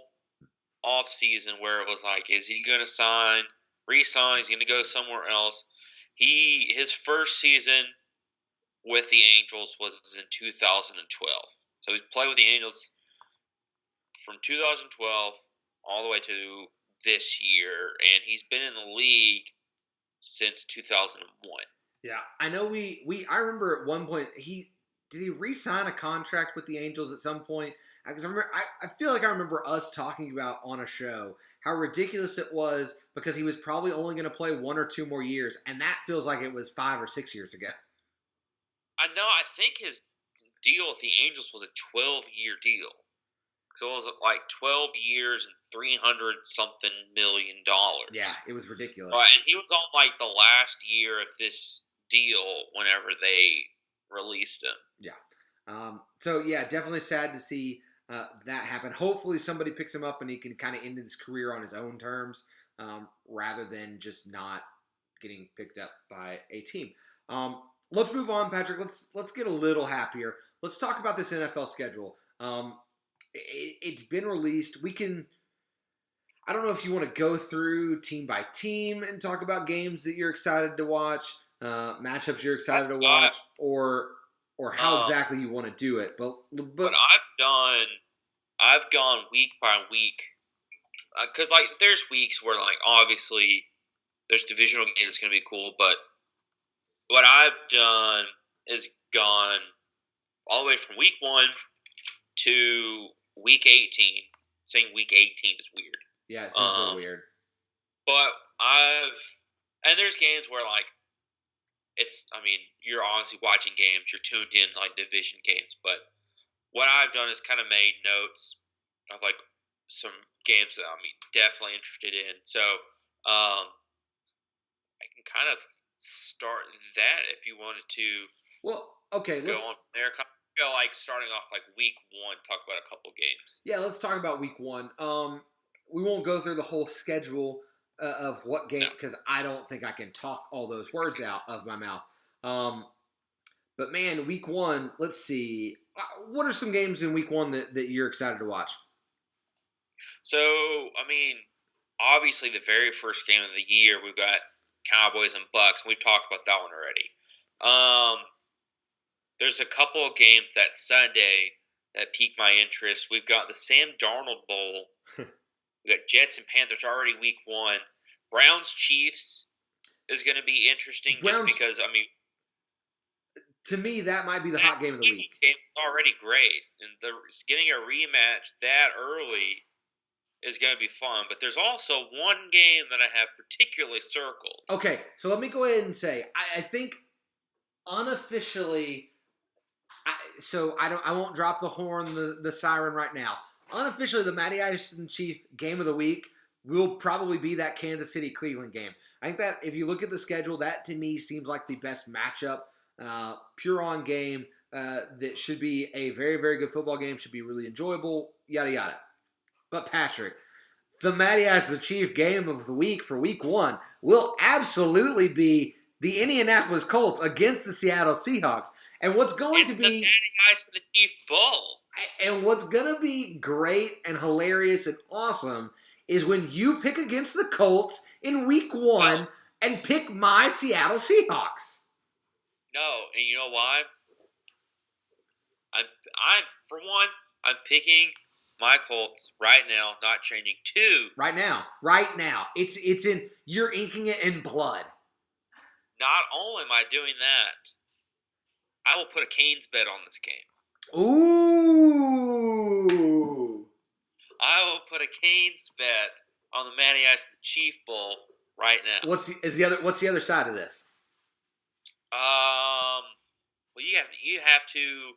offseason where it was like, is he going to re-sign? He's going to go somewhere else. His first season with the Angels was in 2012. So he played with the Angels from 2012 all the way to this year, and he's been in the league since 2001. Yeah, I know I remember at one point, did he re-sign a contract with the Angels at some point? Because I feel like I remember us talking about on a show how ridiculous it was because he was probably only going to play 1 or 2 more years, and that feels like it was 5 or 6 years ago. I know. I think his deal with the Angels was a 12-year deal. So it was like 12 years and $300-something million. Yeah, it was ridiculous. And he was on like the last year of this deal whenever they released him. Yeah. So yeah, definitely sad to see that happen. Hopefully somebody picks him up and he can kind of end his career on his own terms, rather than just not getting picked up by a team. Let's move on, Patrick. Let's get a little happier. Let's talk about this NFL schedule. It's been released. I don't know if you want to go through team by team and talk about games that you're excited to watch, matchups you're excited to watch, or how exactly you want to do it. But I've gone week by week, because like there's weeks where like obviously there's divisional games that's going to be cool, but what I've done is gone all the way from week 1 to week 18. Saying week 18 is weird. Yeah, it seems a little weird. But there's games where like you're honestly watching games, you're tuned in like division games, but what I've done is kind of made notes of like some games that I'm definitely interested in. So I can kind of start that if you wanted to. Well, okay, let's go on there. Like starting off like week 1, talk about a couple games. Yeah, let's talk about week 1. We won't go through the whole schedule of what game, because I don't think I can talk all those words out of my mouth. But man, week 1, let's see. What are some games in week 1 that you're excited to watch? So, obviously the very first game of the year, we've got Cowboys and Bucks. We've talked about that one already. There's a couple of games that Sunday that pique my interest. We've got the Sam Darnold Bowl. We got Jets and Panthers already week 1. Browns Chiefs is going to be interesting Browns, just because, I mean, to me, that might be the hot game of the week. Game is already great, and getting a rematch that early is going to be fun. But there's also one game that I have particularly circled. Okay, so let me go ahead and say I think unofficially. I won't drop the horn, the siren right now. Unofficially, the Matty Ice and Chief game of the week will probably be that Kansas City Cleveland game. I think that if you look at the schedule, that to me seems like the best matchup. Pure on game that should be a very, very good football game, should be really enjoyable, yada, yada. But Patrick, the Matty Ice the Chief game of the week for week 1 will absolutely be the Indianapolis Colts against the Seattle Seahawks. And what's going to be the Matty Ice the Chief Bowl. And what's going to be great and hilarious and awesome is when you pick against the Colts in week 1 and pick my Seattle Seahawks. No, and you know why? I'm picking my Colts right now, not changing. 2. Right now. It's in, you're inking it in blood. Not only am I doing that, I will put a Canes bet on this game. Ooh! I will put a Canes bet on the Matty Ice the Chief Bowl right now. What's the other side of this? Well, you have to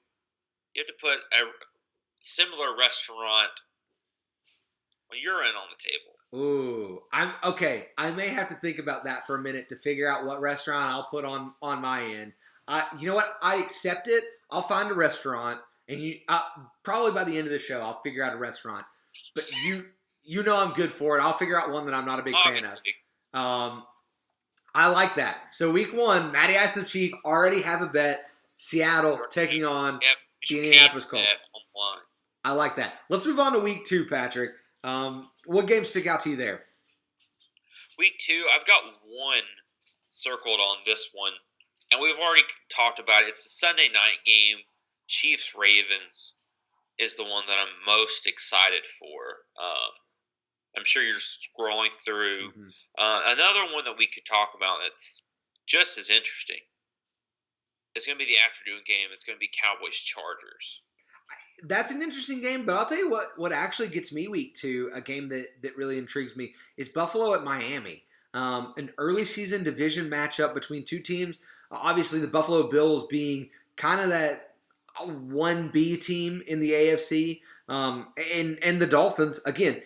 put a similar restaurant when you're in on the table. Ooh, I'm okay. I may have to think about that for a minute to figure out what restaurant I'll put on my end. You know what? I accept it. I'll find a restaurant, and probably by the end of the show, I'll figure out a restaurant. But you know I'm good for it. I'll figure out one that I'm not a big fan of. I like that. So week 1, Matty Ice the Chief already have a bet. Seattle taking on the Indianapolis Colts. I like that. Let's move on to week 2, Patrick. What games stick out to you there? Week 2, I've got one circled on this one, and we've already talked about it. It's the Sunday night game. Chiefs-Ravens is the one that I'm most excited for. I'm sure you're scrolling through. Mm-hmm. Another one that we could talk about that's just as interesting. It's going to be the afternoon game. It's going to be Cowboys-Chargers. That's an interesting game, but I'll tell you what actually gets me week 2, a game that really intrigues me, is Buffalo at Miami. An early season division matchup between two teams. Obviously, the Buffalo Bills being kind of that 1B team in the AFC. And the Dolphins, again,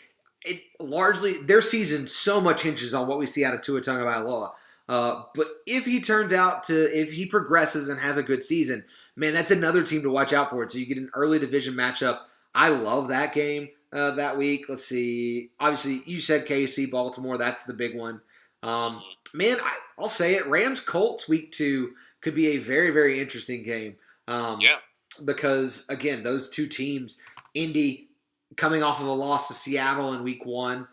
largely their season so much hinges on what we see out of Tua Tagovailoa. But if he progresses and has a good season, man, that's another team to watch out for. So you get an early division matchup. I love that game that week. Let's see. Obviously, you said KC, Baltimore. That's the big one. Man, I'll say it. Rams-Colts week 2 could be a very, very interesting game. Because, again, those two teams, Indy coming off of a loss to Seattle in week 1,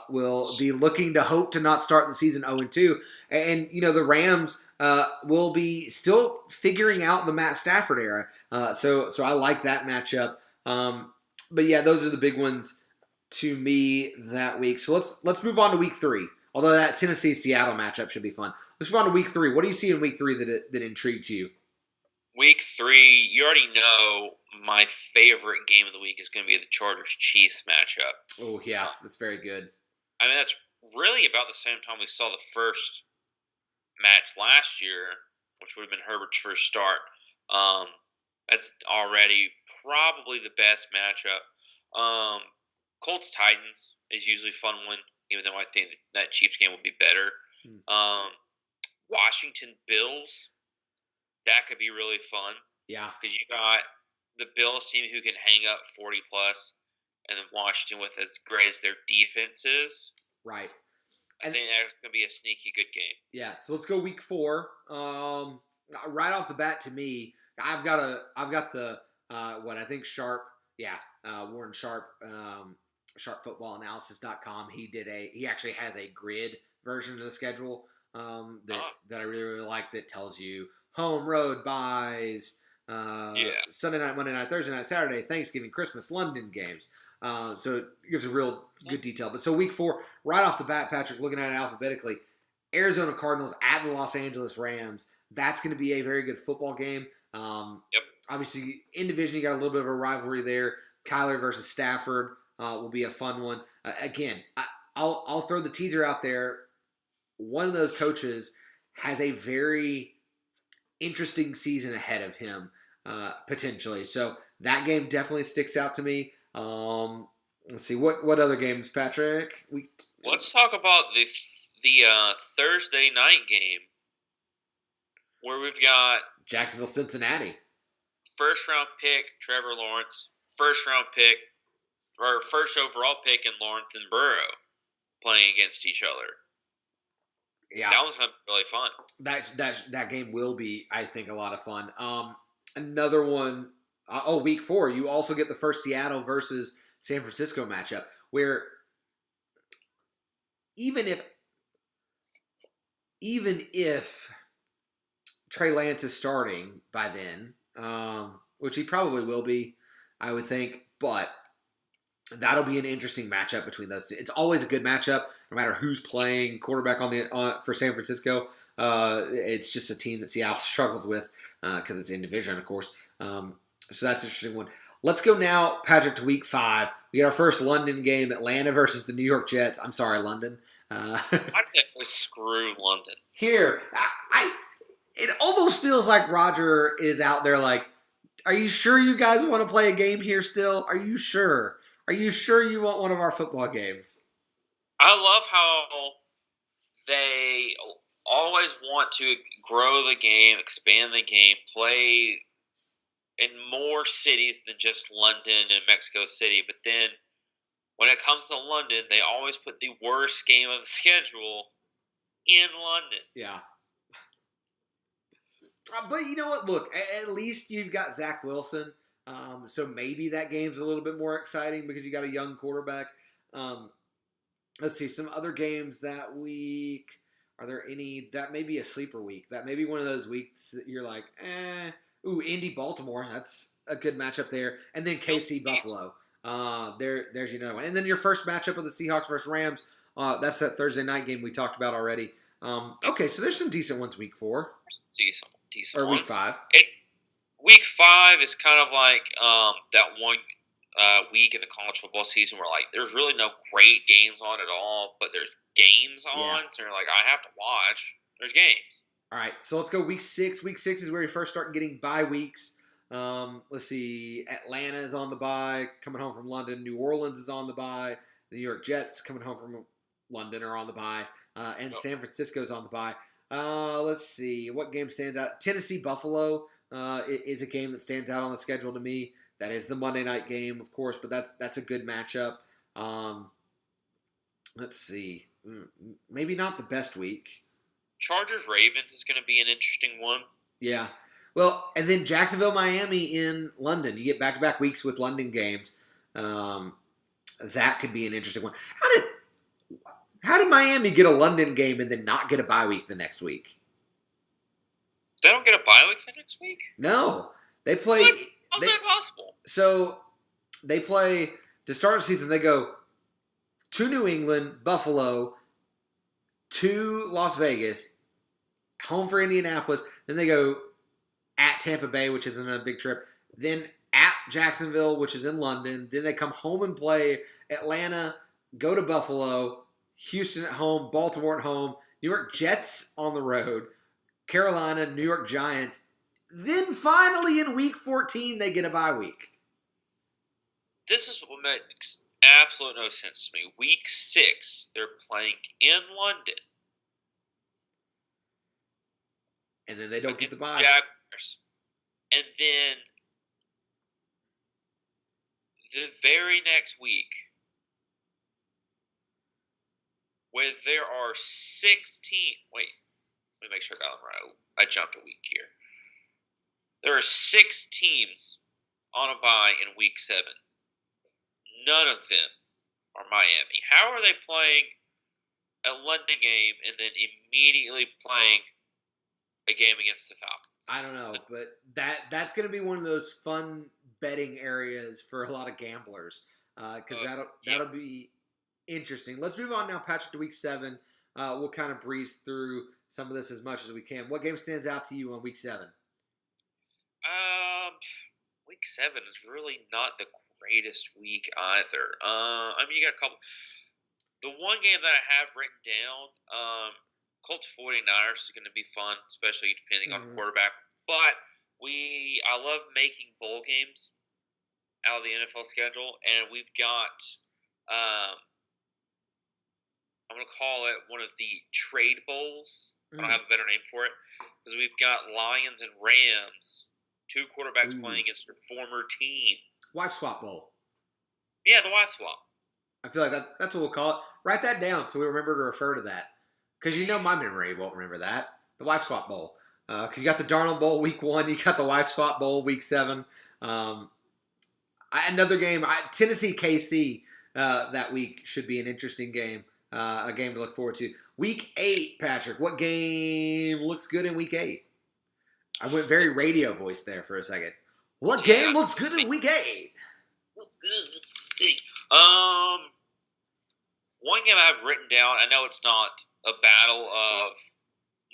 will be looking to hope to not start the season 0-2. And, the Rams will be still figuring out the Matt Stafford era. So I like that matchup. But, yeah, those are the big ones to me that week. So let's move on to week 3. Although that Tennessee-Seattle matchup should be fun. Let's move on to week 3. What do you see in week 3 that intrigues you? Week 3, you already know my favorite game of the week is going to be the Chargers-Chiefs matchup. Oh, yeah, that's very good. I mean, that's really about the same time we saw the first match last year, which would have been Herbert's first start. That's already probably the best matchup. Colts-Titans is usually a fun one, even though I think that Chiefs game will be better. Washington-Bills, that could be really fun. Yeah. Because you got the Bills team who can hang up 40-plus, and then Washington with as great as their defense is. Right. I think that's going to be a sneaky good game. Yeah, so let's go week 4. Right off the bat, to me, I've got the what I think Sharp, Warren Sharp, sharpfootballanalysis.com. He actually has a grid version of the schedule that I really, really like, that tells you home, road, buys, Yeah. Sunday night, Monday night, Thursday night, Saturday, Thanksgiving, Christmas, London games. So it gives a real good detail. But so week 4, right off the bat, Patrick, looking at it alphabetically, Arizona Cardinals at the Los Angeles Rams. That's going to be a very good football game. Yep. Obviously, in division, you got a little bit of a rivalry there. Kyler versus Stafford will be a fun one. Again, I'll throw the teaser out there. One of those coaches has a very interesting season ahead of him, potentially. So that game definitely sticks out to me. Let's see what other games, Patrick. Let's talk about the Thursday night game where we've got Jacksonville, Cincinnati. first round pick Trevor Lawrence, first overall pick in Lawrence and Burrow playing against each other. Yeah, that was really fun. That game will be, I think, a lot of fun. Another one. Week 4, you also get the first Seattle versus San Francisco matchup, where even if Trey Lance is starting by then, which he probably will be, I would think, but that'll be an interesting matchup between those two. It's always a good matchup, no matter who's playing quarterback for San Francisco. It's just a team that Seattle struggles with because it's in division, of course. So that's an interesting one. Let's go now, Patrick, to week 5. We get our first London game, Atlanta versus the New York Jets. I'm sorry, London. I think we screw London. Here, it almost feels like Roger is out there like, are you sure you guys want to play a game here still? Are you sure? Are you sure you want one of our football games? I love how they always want to grow the game, expand the game, play in more cities than just London and Mexico City. But then when it comes to London, they always put the worst game of the schedule in London. Yeah. But you know what? Look, at least you've got Zach Wilson. So maybe that game's a little bit more exciting because you got a young quarterback. Let's see, some other games that week. Are there any? That may be a sleeper week. That may be one of those weeks that you're like, Ooh, Indy, Baltimore. That's a good matchup there. And then KC, Buffalo. There's another one. And then your first matchup of the Seahawks versus Rams. That's that Thursday night game we talked about already. Okay, so there's some decent ones week 4. Decent or week ones. 5. It's week 5 is kind of like that one week in the college football season where like there's really no great games on at all, but there's games on. Yeah. So you're like, I have to watch. There's games. All right, so let's go week 6. Week 6 is where you first start getting bye weeks. Let's see, Atlanta is on the bye, coming home from London. New Orleans is on the bye. The New York Jets coming home from London are on the bye. And San Francisco's on the bye. Let's see, what game stands out? Tennessee, Buffalo is a game that stands out on the schedule to me. That is the Monday night game, of course, but that's a good matchup. Let's see, maybe not the best week. Chargers-Ravens is going to be an interesting one. Yeah. Well, and then Jacksonville, Miami in London. You get back-to-back weeks with London games. That could be an interesting one. How did Miami get a London game and then not get a bye week the next week? They don't get a bye week the next week? No. They play... How's that possible? So, they play... To start the season, they go to New England, Buffalo, to Las Vegas, home for Indianapolis. Then they go at Tampa Bay, which isn't a big trip. Then at Jacksonville, which is in London. Then they come home and play Atlanta, go to Buffalo, Houston at home, Baltimore at home, New York Jets on the road, Carolina, New York Giants. Then finally in week 14, they get a bye week. This is what makes absolute no sense to me. Week 6, they're playing in London. And then they don't get the bye. Jaguars. And then the very next week, where there are 16... Wait, let me make sure I got them right. I jumped a week here. There are 6 teams on a bye in week 7. None of them are Miami. How are they playing a London game and then immediately playing a game against the Falcons? I don't know, but that's going to be one of those fun betting areas for a lot of gamblers because that'll be interesting. Let's move on now, Patrick, to Week 7. We'll kind of breeze through some of this as much as we can. What game stands out to you on Week 7? Week 7 is really not the greatest week either. You got a couple. The one game that I have written down, Colts 49ers is going to be fun, especially depending on the quarterback. But I love making bowl games out of the NFL schedule, and we've got I'm going to call it one of the trade bowls. I don't have a better name for it because we've got Lions and Rams, two quarterbacks playing against their former team. Wife Swap Bowl. Yeah, the wife swap. I feel like that's what we'll call it. Write that down so we remember to refer to that. Because my memory won't remember that. The Wife Swap Bowl. Because you got the Darnold Bowl Week 1. You got the Wife Swap Bowl Week 7. Another game, Tennessee KC that week should be an interesting game. A game to look forward to. Week 8, Patrick. What game looks good in Week 8? I went very radio voice there for a second. What game looks good in Week 8? Looks good. One game I've written down, I know it's not a battle of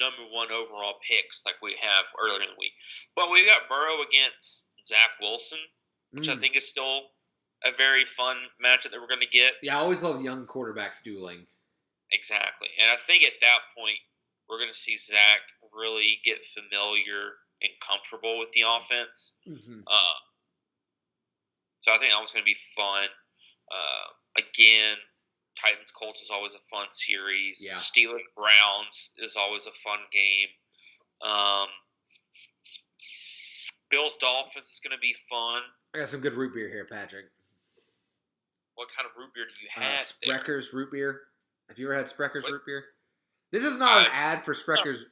number 1 overall picks like we have earlier in the week, but we've got Burrow against Zach Wilson, which I think is still a very fun matchup that we're going to get. Yeah, I always love young quarterbacks dueling. Exactly. And I think at that point, we're going to see Zach really get familiar and comfortable with the offense. So I think that was going to be fun. Again, Titans Colts is always a fun series. Yeah. Steelers Browns is always a fun game. Bills Dolphins is going to be fun. I got some good root beer here, Patrick. What kind of root beer do you have? Sprecher's root beer. Have you ever had Sprecher's root beer? This is not an ad for Sprecher's.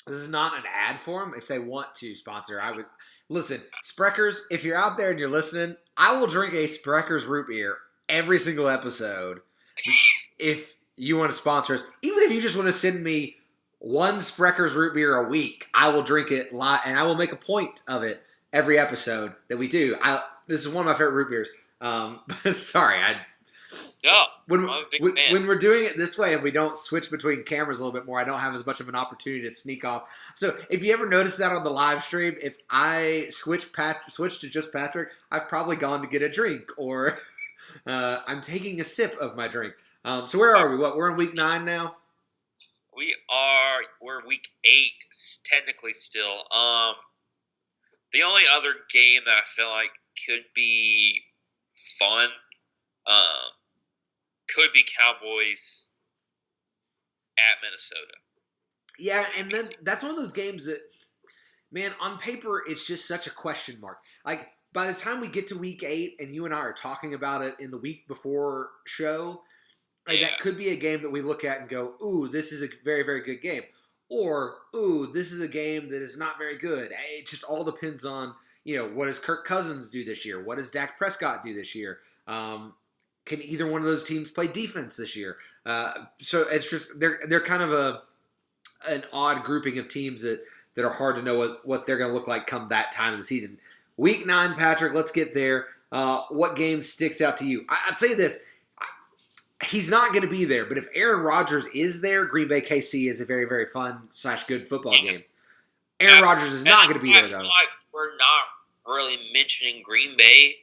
This is not an ad for them. If they want to sponsor, I would listen. Sprecher's, if you're out there and you're listening, I will drink a Sprecher's root beer every single episode. If you want to sponsor us, even if you just want to send me one Sprecher's root beer a week, I will drink it live, and I will make a point of it every episode that we do. This is one of my favorite root beers. Sorry, when we're doing it this way and we don't switch between cameras a little bit more, I don't have as much of an opportunity to sneak off. So if you ever notice that on the live stream, if I switch to just Patrick, I've probably gone to get a drink or I'm taking a sip of my drink. So where are we? We're in Week 9 now? We're Week 8 technically still. The only other game that I feel like could be fun could be Cowboys at Minnesota. Yeah, and then that's one of those games that, man, on paper, it's just such a question mark. Like, by the time we get to Week 8 and you and I are talking about it in the week before show, that could be a game that we look at and go, ooh, this is a very, very good game. Or, ooh, this is a game that is not very good. It just all depends on, what does Kirk Cousins do this year? What does Dak Prescott do this year? Can either one of those teams play defense this year? So it's just they're kind of an odd grouping of teams that are hard to know what they're going to look like come that time of the season. Week 9, Patrick, let's get there. What game sticks out to you? I'll tell you this. He's not going to be there, but if Aaron Rodgers is there, Green Bay KC is a very, very fun / good football game. Aaron Rodgers is not going to be there, though. Like we're not really mentioning Green Bay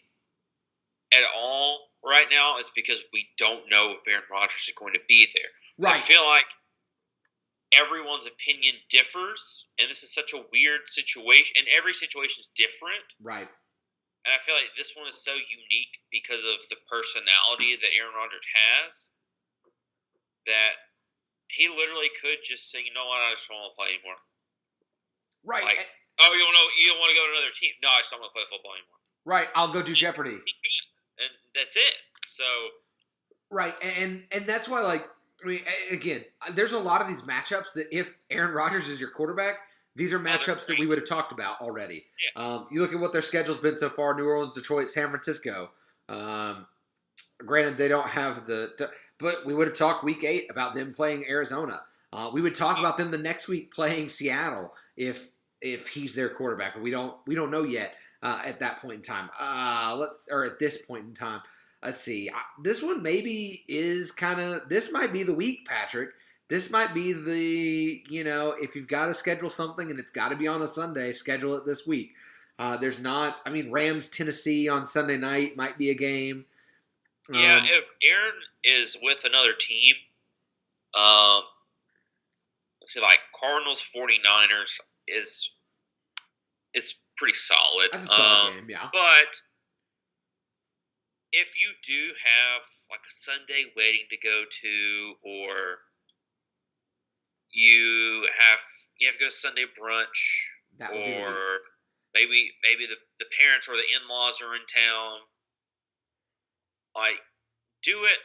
at all right now is because we don't know if Aaron Rodgers is going to be there. Right. I feel like everyone's opinion differs, and this is such a weird situation, and every situation is different. Right. And I feel like this one is so unique because of the personality that Aaron Rodgers has that he literally could just say, you know what, I just don't want to play anymore. Right. Like, you don't want to go to another team. No, I just don't want to play football anymore. Right. I'll go do Jeopardy. And that's it. So. Right. And that's why, again, there's a lot of these matchups that if Aaron Rodgers is your quarterback, these are matchups that we would have talked about already. Yeah. You look at what their schedule's been so far: New Orleans, Detroit, San Francisco. Granted, they don't have but we would have talked Week 8 about them playing Arizona. We would talk about them the next week playing Seattle if he's their quarterback. We don't know yet at that point in time. At this point in time. Let's see. This one maybe is this might be the week, Patrick. This might be if you've got to schedule something and it's got to be on a Sunday, schedule it this week. Rams, Tennessee on Sunday night might be a game. Yeah, if Aaron is with another team, let's see, like Cardinals, 49ers is pretty solid. That's a solid game, yeah. But if you do have like a Sunday wedding to go to, or you have to go to Sunday brunch, that would be or maybe the parents or the in-laws are in town, like, do it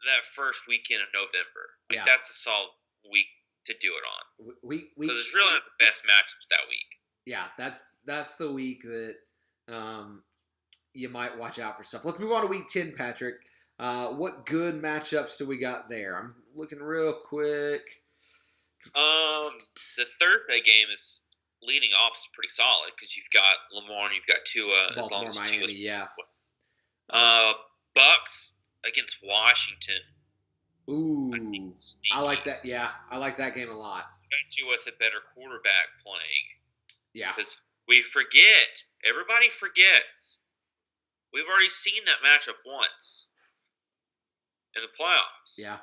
that first weekend of November. Like, that's a solid week to do it on. Because it's really not the best matchups that week. Yeah, that's the week that you might watch out for stuff. Let's move on to week 10, Patrick. What good matchups do we got there? I'm looking real quick. The Thursday game is leading off is pretty solid because you've got Lamar and you've got Tua. Baltimore, as long as Miami, Tua's, yeah. Bucks against Washington. Ooh, I like that. Yeah, I like that game a lot. Especially with a better quarterback playing. Yeah. Because everybody forgets, we've already seen that matchup once in the playoffs. Yeah.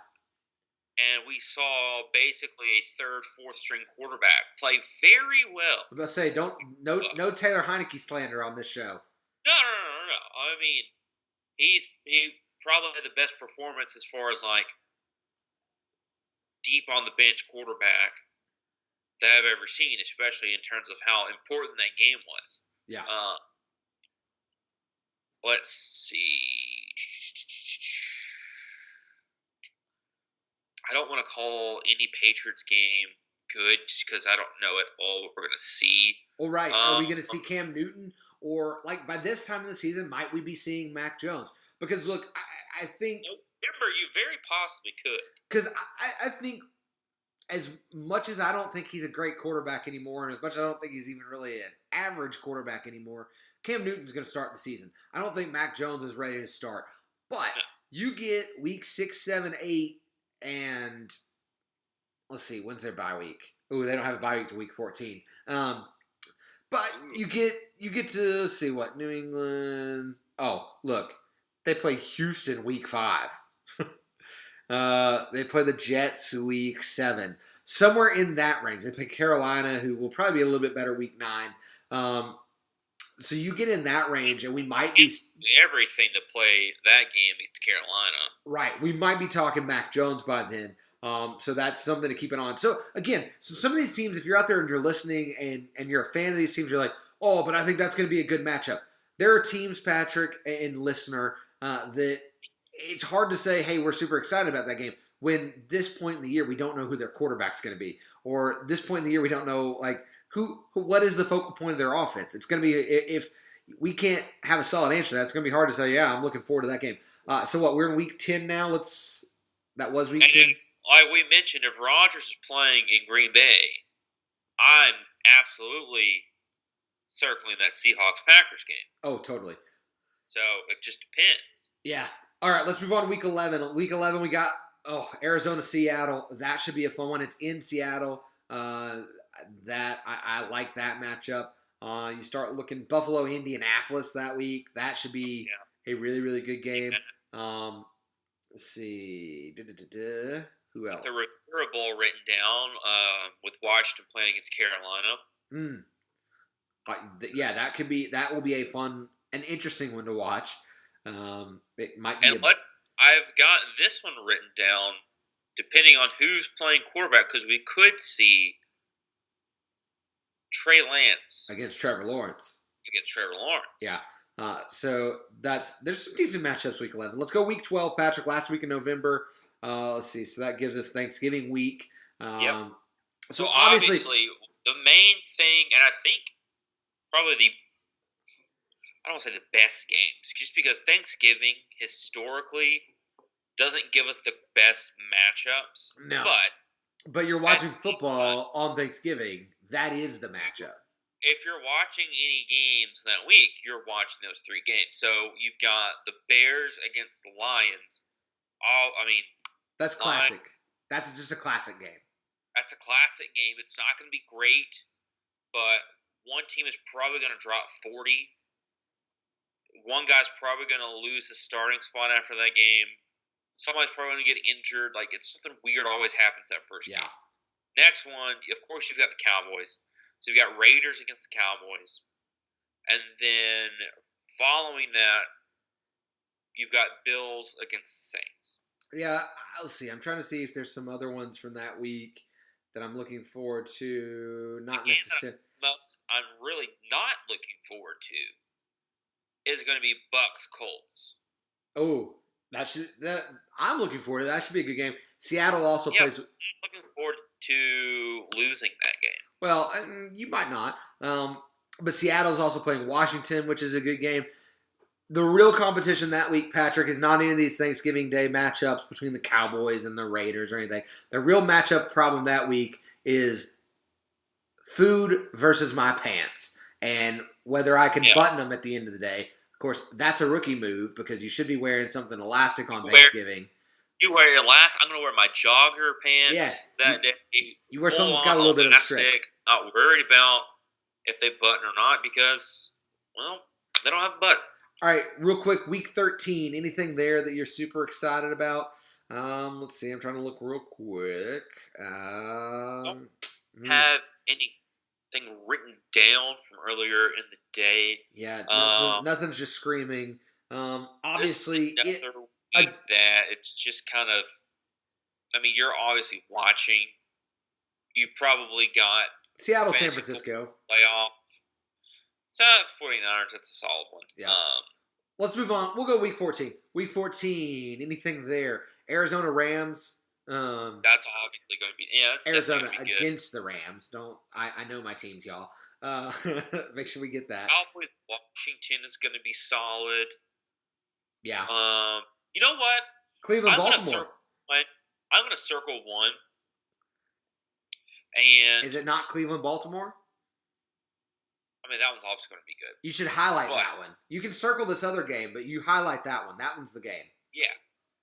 And we saw basically a third, fourth string quarterback play very well. I'm about to say, no Taylor Heineke slander on this show. No. I mean, he probably had the best performance as far as like deep on the bench quarterback that I've ever seen, especially in terms of how important that game was. Yeah. Let's see. I don't want to call any Patriots game good because I don't know at all what we're going to see. All right. Are we going to see Cam Newton? Or, like, by this time of the season, might we be seeing Mac Jones? Because, look, I think... November, you very possibly could. Because I think as much as I don't think he's a great quarterback anymore, and as much as I don't think he's even really an average quarterback anymore, Cam Newton's going to start the season. I don't think Mac Jones is ready to start. But you get week 6, 7, 8, and let's see, when's their bye week? Oh, they don't have a bye week to week 14. But you get to see what New England. Oh, look, they play Houston week 5. They play the Jets week 7. Somewhere in that range. They play Carolina, who will probably be a little bit better week 9. So you get in that range, and we might be everything to play that game against Carolina. Right, we might be talking Mac Jones by then. So that's something to keep an eye on. So again, some of these teams, if you're out there and you're listening and you're a fan of these teams, you're like, oh, but I think that's going to be a good matchup. There are teams, Patrick and listener, that it's hard to say, hey, we're super excited about that game when this point in the year we don't know who their quarterback's going to be, or this point in the year we don't know like what is the focal point of their offense. It's going to be, if we can't have a solid answer to that, it's going to be hard to say, yeah, I'm looking forward to that game. So what, we're in week 10 now. That was week 10. Like we mentioned, if Rodgers is playing in Green Bay, I'm absolutely circling that Seahawks-Packers game. Oh, totally. So it just depends. Yeah. All right, let's move on to week 11. Week 11, we got Arizona-Seattle. That should be a fun one. It's in Seattle. That I like that matchup. You start looking Buffalo-Indianapolis that week. That should be a really, really good game. Let's see. Who else? The Rivera Bowl written down with Washington playing against Carolina. Yeah, that will be a fun and interesting one to watch. It might be. I've got this one written down, depending on who's playing quarterback, because we could see Trey Lance against Trevor Lawrence. Yeah. So there's some decent matchups week 11. Let's go week 12, Patrick. Last week in November. Let's see. So that gives us Thanksgiving week. So obviously the main thing, and I think probably I don't want to say the best games, just because Thanksgiving historically doesn't give us the best matchups. No. But But you're watching football on Thanksgiving. That is the matchup. If you're watching any games that week, you're watching those 3 games. So you've got the Bears against the Lions. That's classic. Lions, That's just a classic game. that's a classic game. It's not going to be great, but one team is probably going to drop 40. One guy's probably going to lose his starting spot after that game. Somebody's probably going to get injured. Like, it's something weird always happens that first game. Next one, of course, you've got the Cowboys. So you've got Raiders against the Cowboys. And then following that, you've got Bills against the Saints. Yeah, let's see. I'm trying to see if there's some other ones from that week that I'm looking forward to. Not necessarily. I'm really not looking forward to is going to be Bucks Colts. Oh, I'm looking forward to that. That should be a good game. Seattle also plays. I'm looking forward to losing that game. Well, you might not. But Seattle's also playing Washington, which is a good game. The real competition that week, Patrick, is not any of these Thanksgiving Day matchups between the Cowboys and the Raiders or anything. The real matchup problem that week is food versus my pants and whether I can button them at the end of the day. Of course, that's a rookie move because you should be wearing something elastic on Thanksgiving. You wear your I'm going to wear my jogger pants that day. You wear something that's got a little bit of a stretch. Not worried about if they button or not because, well, they don't have a button. All right, real quick, week 13. Anything there that you're super excited about? Let's see. I'm trying to look real quick. Don't have anything written down from earlier in the day. Yeah, nothing's just screaming. Obviously, that it's just kind of. I mean, you're obviously watching. You probably got Seattle, San Francisco playoff. So 49ers, that's a solid one. Yeah. Let's move on. We'll go week 14. Week 14. Anything there? Arizona Rams. That's obviously going to be Arizona be against the Rams. I know my teams, y'all. Make sure we get that. Cowboys Washington is going to be solid. Yeah. You know what? Cleveland Baltimore. I'm going to circle one. And is it not Cleveland Baltimore? I mean, that one's obviously going to be good. You should highlight that one. You can circle this other game, but you highlight that one. That one's the game. Yeah,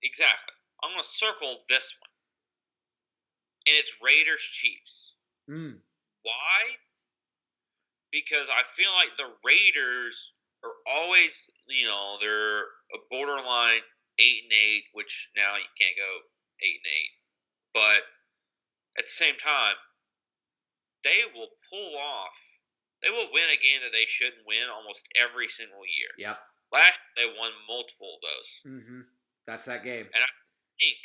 exactly. I'm going to circle this one. And it's Raiders-Chiefs. Why? Because I feel like the Raiders are always, they're a borderline 8-8, which now you can't go 8-8. But at the same time, they will they will win a game that they shouldn't win almost every single year. Yep. Last they won multiple of those. Mm-hmm. That's that game. And I think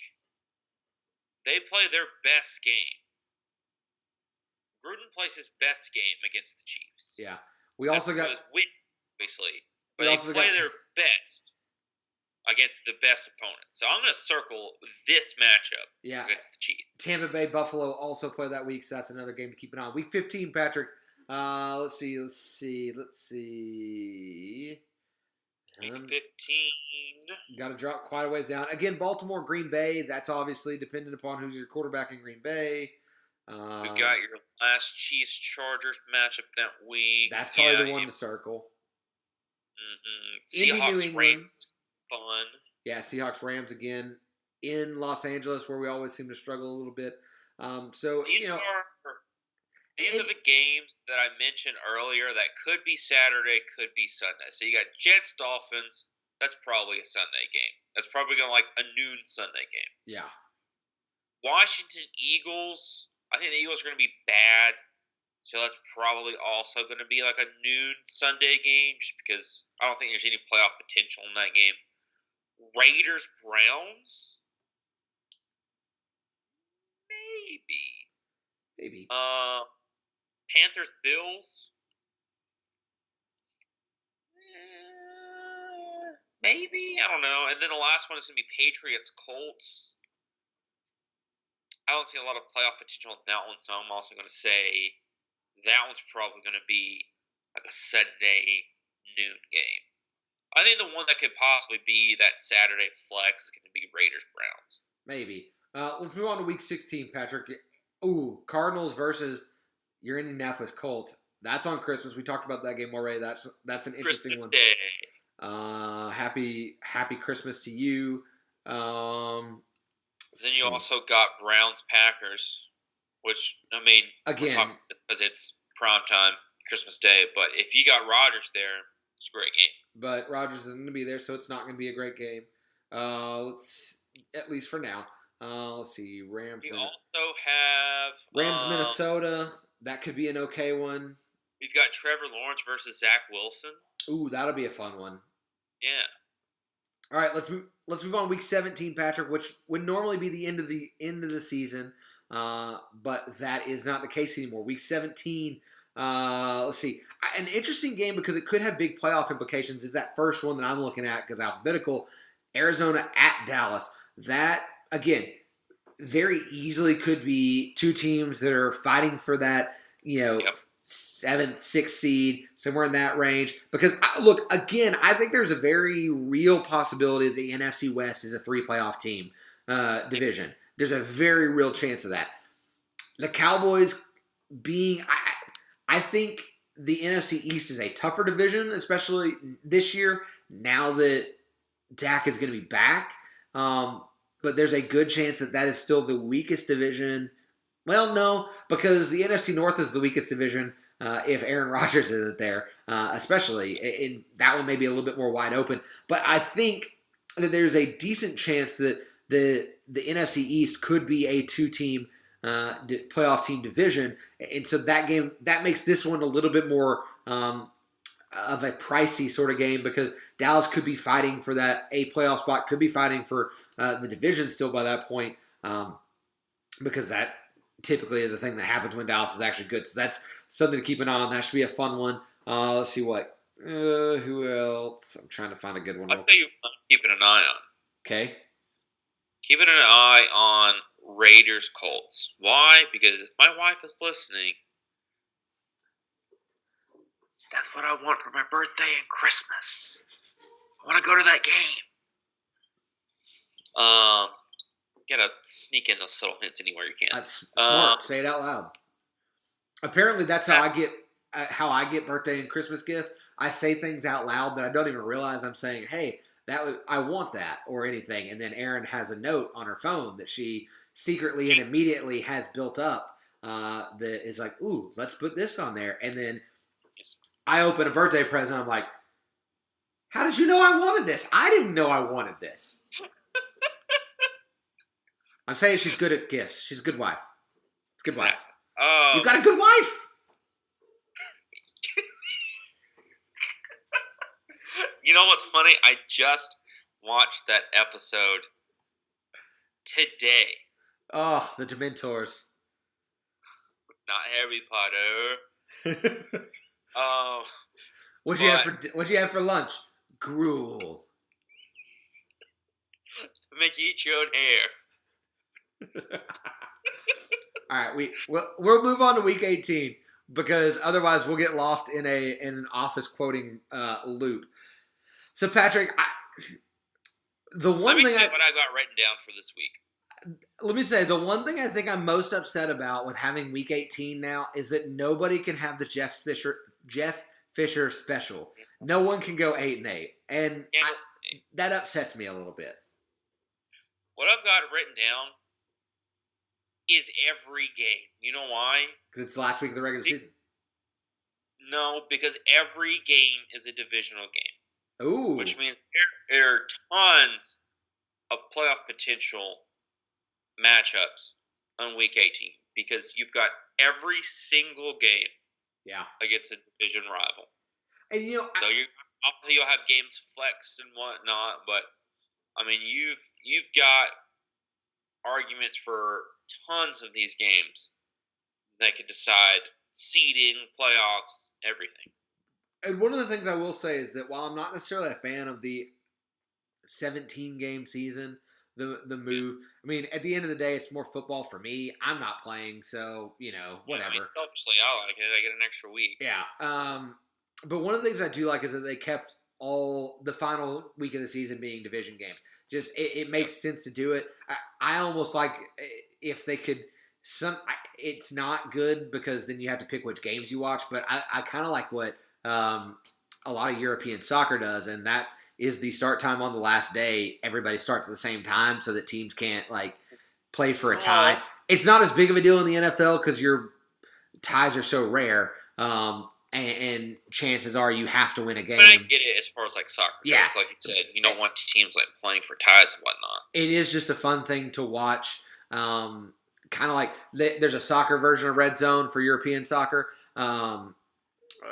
they play their best game. Gruden plays his best game against the Chiefs. Yeah. We also got win, obviously. But they play their best against the best opponent. So I'm going to circle this matchup against the Chiefs. Tampa Bay Buffalo also play that week, so that's another game to keep an eye on. Week 15, Patrick. Let's see. Week 15. Got to drop quite a ways down. Again, Baltimore, Green Bay. That's obviously dependent upon who's your quarterback in Green Bay. We got your last Chiefs-Chargers matchup that week. That's probably the one to circle. Mm-hmm. Seahawks-Rams, fun. Yeah, Seahawks-Rams again in Los Angeles, where we always seem to struggle a little bit. These are the games that I mentioned earlier that could be Saturday, could be Sunday. So you got Jets-Dolphins. That's probably a Sunday game. That's probably going to like a noon Sunday game. Yeah. Washington-Eagles. I think the Eagles are going to be bad. So that's probably also going to be like a noon Sunday game just because I don't think there's any playoff potential in that game. Raiders-Browns? Maybe. Panthers-Bills? Maybe. I don't know. And then the last one is going to be Patriots-Colts. I don't see a lot of playoff potential in that one, so I'm also going to say that one's probably going to be like a Sunday noon game. I think the one that could possibly be that Saturday flex is going to be Raiders-Browns. Maybe. Let's move on to Week 16, Patrick. Ooh, Cardinals versus your Indianapolis Colts. That's on Christmas. We talked about that game already. That's an interesting Christmas one. Day. Happy Christmas to you. Then you also got Browns Packers, which again, because it's prime time Christmas Day. But if you got Rodgers there, it's a great game. But Rodgers isn't going to be there, so it's not going to be a great game. Let's at least for now. Let's see, Rams. We also have Rams, Minnesota. That could be an okay one. We've got Trevor Lawrence versus Zach Wilson. Ooh, that'll be a fun one. Yeah. All right, let's move on. Week 17, Patrick, which would normally be the end of the season, but that is not the case anymore. Week 17. Let's see, an interesting game because it could have big playoff implications. Is that first one that I'm looking at because alphabetical? Arizona at Dallas. That again, very easily could be two teams that are fighting for that. Yep. 7th, 6th seed, somewhere in that range. Because, look, again, I think there's a very real possibility that the NFC West is a 3-playoff team division. There's a very real chance of that. The Cowboys being, I think the NFC East is a tougher division, especially this year, now that Dak is going to be back. But there's a good chance that is still the weakest division. Well, no, because the NFC North is the weakest division if Aaron Rodgers isn't there, especially. In that one may be a little bit more wide open. But I think that there's a decent chance that the NFC East could be a 2-team playoff team division. And so that makes this one a little bit more of a pricey sort of game because Dallas could be fighting for that a playoff spot, could be fighting for the division still by that point because that typically is a thing that happens when Dallas is actually good. So that's something to keep an eye on. That should be a fun one. Let's see what. Who else? I'm trying to find a good one. I'll tell you what I'm keeping an eye on. Okay. Keeping an eye on Raiders Colts. Why? Because if my wife is listening, that's what I want for my birthday and Christmas. I want to go to that game. Gotta sneak in those subtle hints anywhere you can. That's smart. Say it out loud. Apparently, that's how I get birthday and Christmas gifts. I say things out loud that I don't even realize I'm saying. Hey, I want that or anything. And then Erin has a note on her phone that she secretly and immediately has built up that is like, ooh, let's put this on there. And then I open a birthday present. I'm like, how did you know I wanted this? I didn't know I wanted this. I'm saying she's good at gifts. She's a good wife. It's a good wife. You've got a good wife. You know what's funny? I just watched that episode today. Oh, the Dementors. Not Harry Potter. What'd you have for lunch? Gruel. Make you eat your own hair. All right, we'll move on to week 18 because otherwise we'll get lost in an office quoting loop. So Patrick, what I got written down for this week. Let me say the one thing I think I'm most upset about with having week 18 now is that nobody can have the Jeff Fisher special. No one can go 8-8, and that upsets me a little bit. What I've got written down is every game. You know why? Because it's the last week of the regular season. No, because every game is a divisional game. Ooh. Which means there are tons of playoff potential matchups on week 18 because you've got every single game against a division rival. And so you'll have games flexed and whatnot, but I mean you've got arguments for tons of these games that could decide seeding, playoffs, everything. And one of the things I will say is that while I'm not necessarily a fan of the 17-game season, the move, I mean, at the end of the day, it's more football for me. I'm not playing, so, whatever. I mean, obviously, I like it. I get an extra week. Yeah. But one of the things I do like is that they kept all the final week of the season being division games. Just it makes sense to do it. I almost like if they could It's not good because then you have to pick which games you watch. But I kind of like what a lot of European soccer does, and that is the start time on the last day. Everybody starts at the same time so that teams can't like play for a tie. It's not as big of a deal in the NFL because your ties are so rare. And chances are you have to win a game. I get it as far as like soccer. Yeah. Like you said, you don't want teams like playing for ties and whatnot. It is just a fun thing to watch. Kind of like there's a soccer version of Red Zone for European soccer.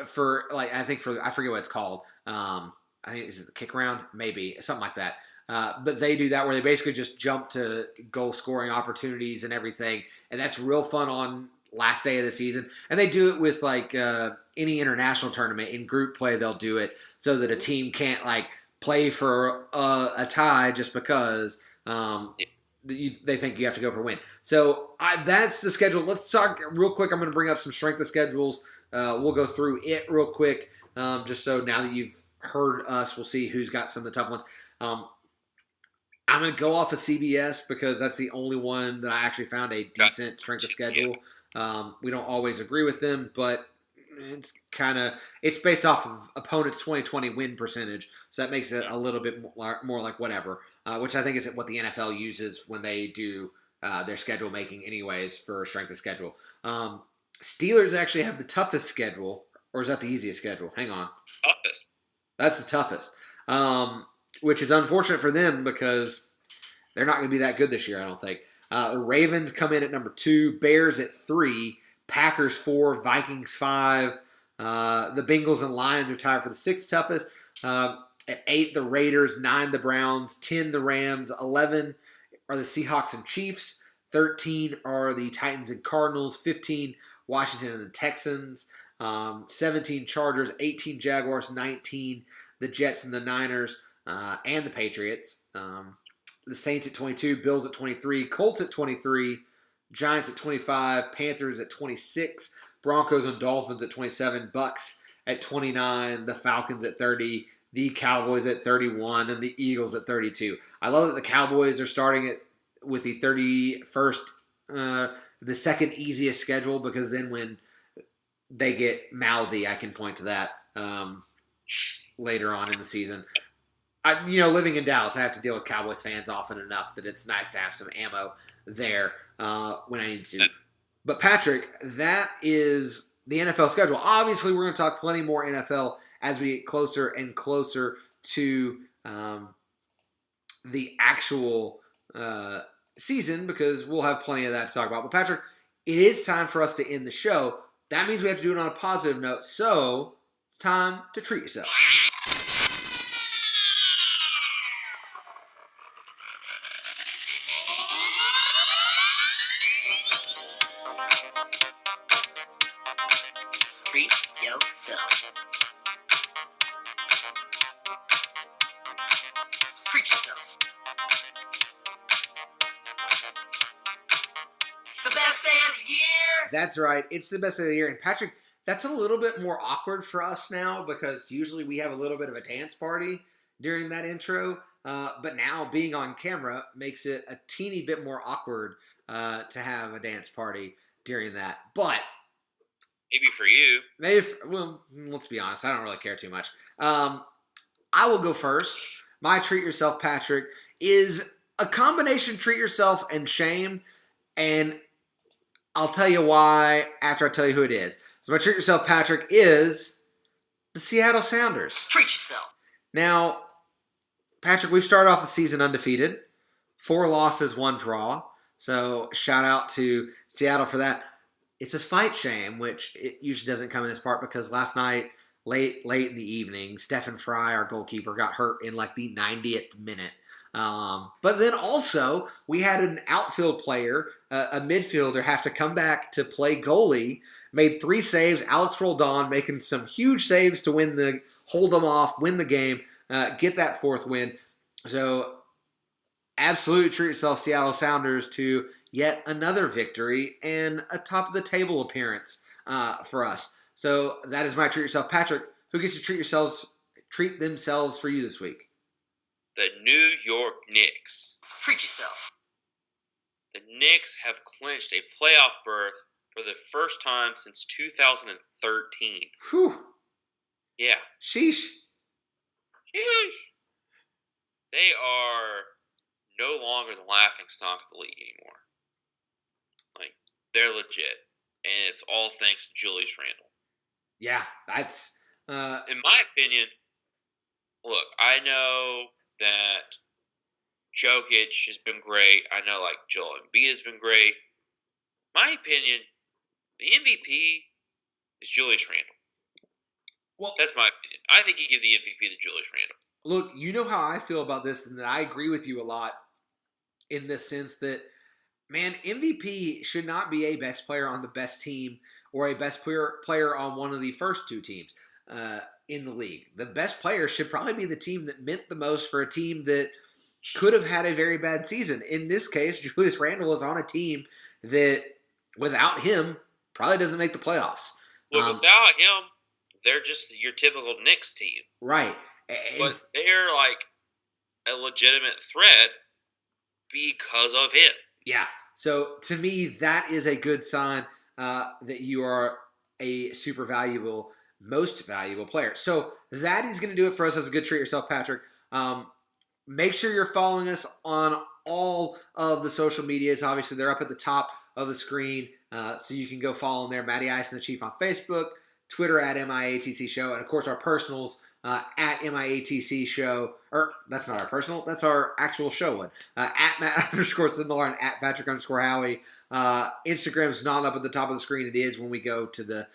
For like I forget what it's called. I think is it the kick round, maybe something like that. But they do that where they basically just jump to goal scoring opportunities and everything, and that's real fun on last day of the season. And they do it with like any international tournament in group play. They'll do it so that a team can't like play for a tie just because they think you have to go for a win. So that's the schedule. Let's talk real quick. I'm going to bring up some strength of schedules. We'll go through it real quick, just so now that you've heard us, we'll see who's got some of the tough ones. I'm going to go off of CBS because that's the only one that I actually found a decent strength of schedule. We don't always agree with them, but it's based off of opponents' 2020 win percentage, so that makes it a little bit more like whatever, which I think is what the NFL uses when they do their schedule making anyways for strength of schedule. Steelers actually have the toughest schedule, or is that the easiest schedule? Hang on. Toughest. That's the toughest, which is unfortunate for them because they're not going to be that good this year, I don't think. The Ravens come in at number 2, Bears at 3, Packers 4, Vikings 5. The Bengals and Lions are tied for the 6th toughest. At 8, the Raiders, 9, the Browns, 10, the Rams, 11 are the Seahawks and Chiefs, 13 are the Titans and Cardinals, 15, Washington and the Texans, 17, Chargers, 18, Jaguars, 19, the Jets and the Niners, and the Patriots. The Saints at 22, Bills at 23, Colts at 23, Giants at 25, Panthers at 26, Broncos and Dolphins at 27, Bucks at 29, the Falcons at 30, the Cowboys at 31, and the Eagles at 32. I love that the Cowboys are starting it with the 31st, the second easiest schedule, because then when they get mouthy, I can point to that later on in the season. Living in Dallas, I have to deal with Cowboys fans often enough that it's nice to have some ammo there when I need to. But Patrick, that is the NFL schedule. Obviously, we're going to talk plenty more NFL as we get closer and closer to the actual season, because we'll have plenty of that to talk about. But Patrick, it is time for us to end the show. That means we have to do it on a positive note. So it's time to treat yourself. Treat yourself. Treat yourself. The best day of the year. That's right. It's the best day of the year. And Patrick, that's a little bit more awkward for us now because usually we have a little bit of a dance party during that intro. But now being on camera makes it a teeny bit more awkward to have a dance party during that. But maybe for you. Well, let's be honest. I don't really care too much. I will go first. My treat yourself, Patrick, is a combination treat yourself and shame. And I'll tell you why after I tell you who it is. So my treat yourself, Patrick, is the Seattle Sounders. Treat yourself. Now, Patrick, we've started off the season undefeated. 4 losses, 1 draw. So shout out to Seattle for that. It's a slight shame, which it usually doesn't come in this part, because last night, late in the evening, Stephen Fry, our goalkeeper, got hurt in like the 90th minute. But then also, we had an outfield player, a midfielder, have to come back to play goalie, made 3 saves, Alex Roldan making some huge saves to hold them off, win the game, get that 4th win. So, absolutely treat yourself, Seattle Sounders, to yet another victory and a top-of-the-table appearance for us. So, that is my treat yourself. Patrick, who gets to treat themselves for you this week? The New York Knicks. Treat yourself. the Knicks have clinched a playoff berth for the first time since 2013. Whew. Yeah. Sheesh. They are no longer the laughingstock of the league anymore. Like, they're legit. And it's all thanks to Julius Randle. Yeah, that's... in my opinion, look, I know that Jokic has been great. I know, like, Joel Embiid has been great. My opinion, the MVP is Julius Randle. Well, that's my opinion. I think you give the MVP to Julius Randle. Look, you know how I feel about this, and that I agree with you a lot in the sense that, man, MVP should not be a best player on the best team or a best player on one of the first two teams in the league. The best player should probably be the team that meant the most for a team that could have had a very bad season. In this case, Julius Randle is on a team that, without him, probably doesn't make the playoffs. Look, without him, they're just your typical Knicks team. Right. But they're like a legitimate threat because of him. Yeah. So to me, that is a good sign that you are a super valuable, most valuable player. So that is going to do it for us as a good treat yourself, Patrick. Make sure you're following us on all of the social medias. Obviously, they're up at the top of the screen, so you can go follow them there. Matty Ice and the Chief on Facebook, Twitter at MIATC Show, and of course our personals at MIATC Show. Or that's not our personal, that's our actual show one. At Matt_Sindler and at Patric_Howie. Instagram's not up at the top of the screen. It is when we go to the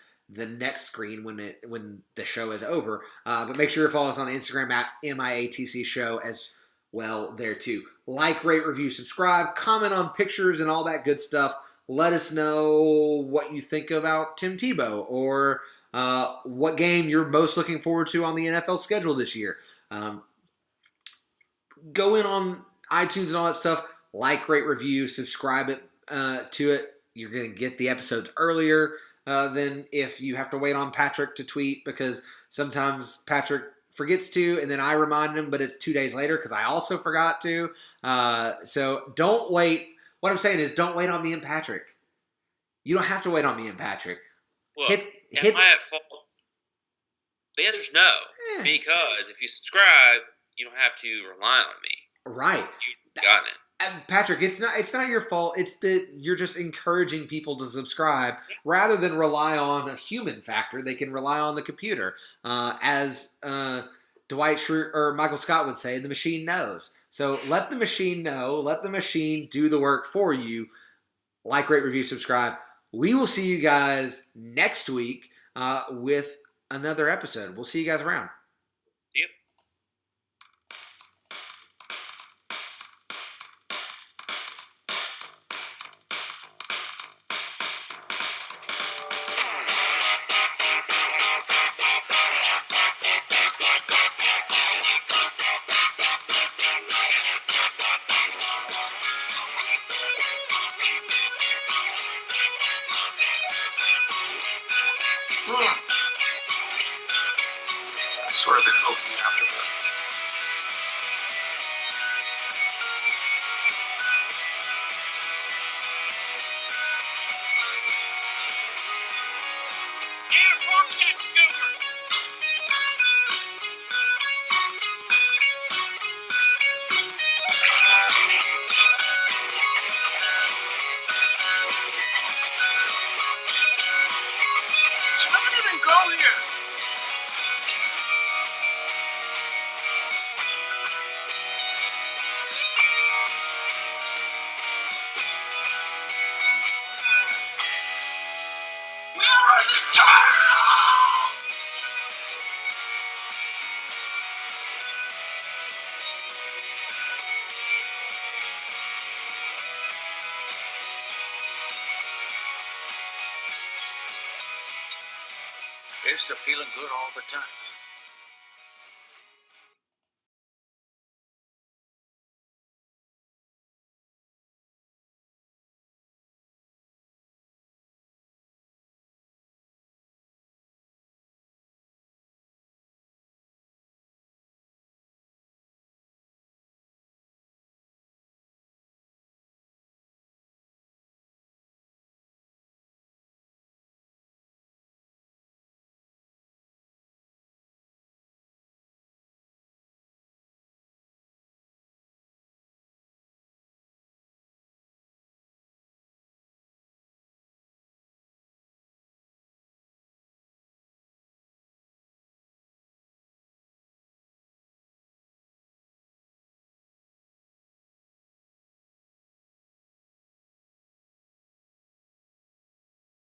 next screen when the show is over. But make sure you follow us on Instagram at MIATC Show as well there too. Like, rate, review, subscribe, comment on pictures and all that good stuff. Let us know what you think about Tim Tebow or what game you're most looking forward to on the NFL schedule this year. Go in on iTunes and all that stuff. Like, rate, review, subscribe to it. You're going to get the episodes earlier than if you have to wait on Patrick to tweet, because sometimes Patrick forgets to, and then I remind him, but it's 2 days later because I also forgot to. So don't wait. What I'm saying is don't wait on me and Patrick. You don't have to wait on me and Patrick. Look, am I at fault? The answer's no. Yeah. Because if you subscribe, you don't have to rely on me. Right. You've gotten it. Patrick, it's not your fault. It's that you're just encouraging people to subscribe rather than rely on a human factor. They can rely on the computer. As Dwight Schrute or Michael Scott would say, the machine knows. So let the machine know. Let the machine do the work for you. Like, rate, review, subscribe. We will see you guys next week with another episode. We'll see you guys around. Yep. Sort of been hoping after that. She doesn't even go here. They're still feeling good all the time.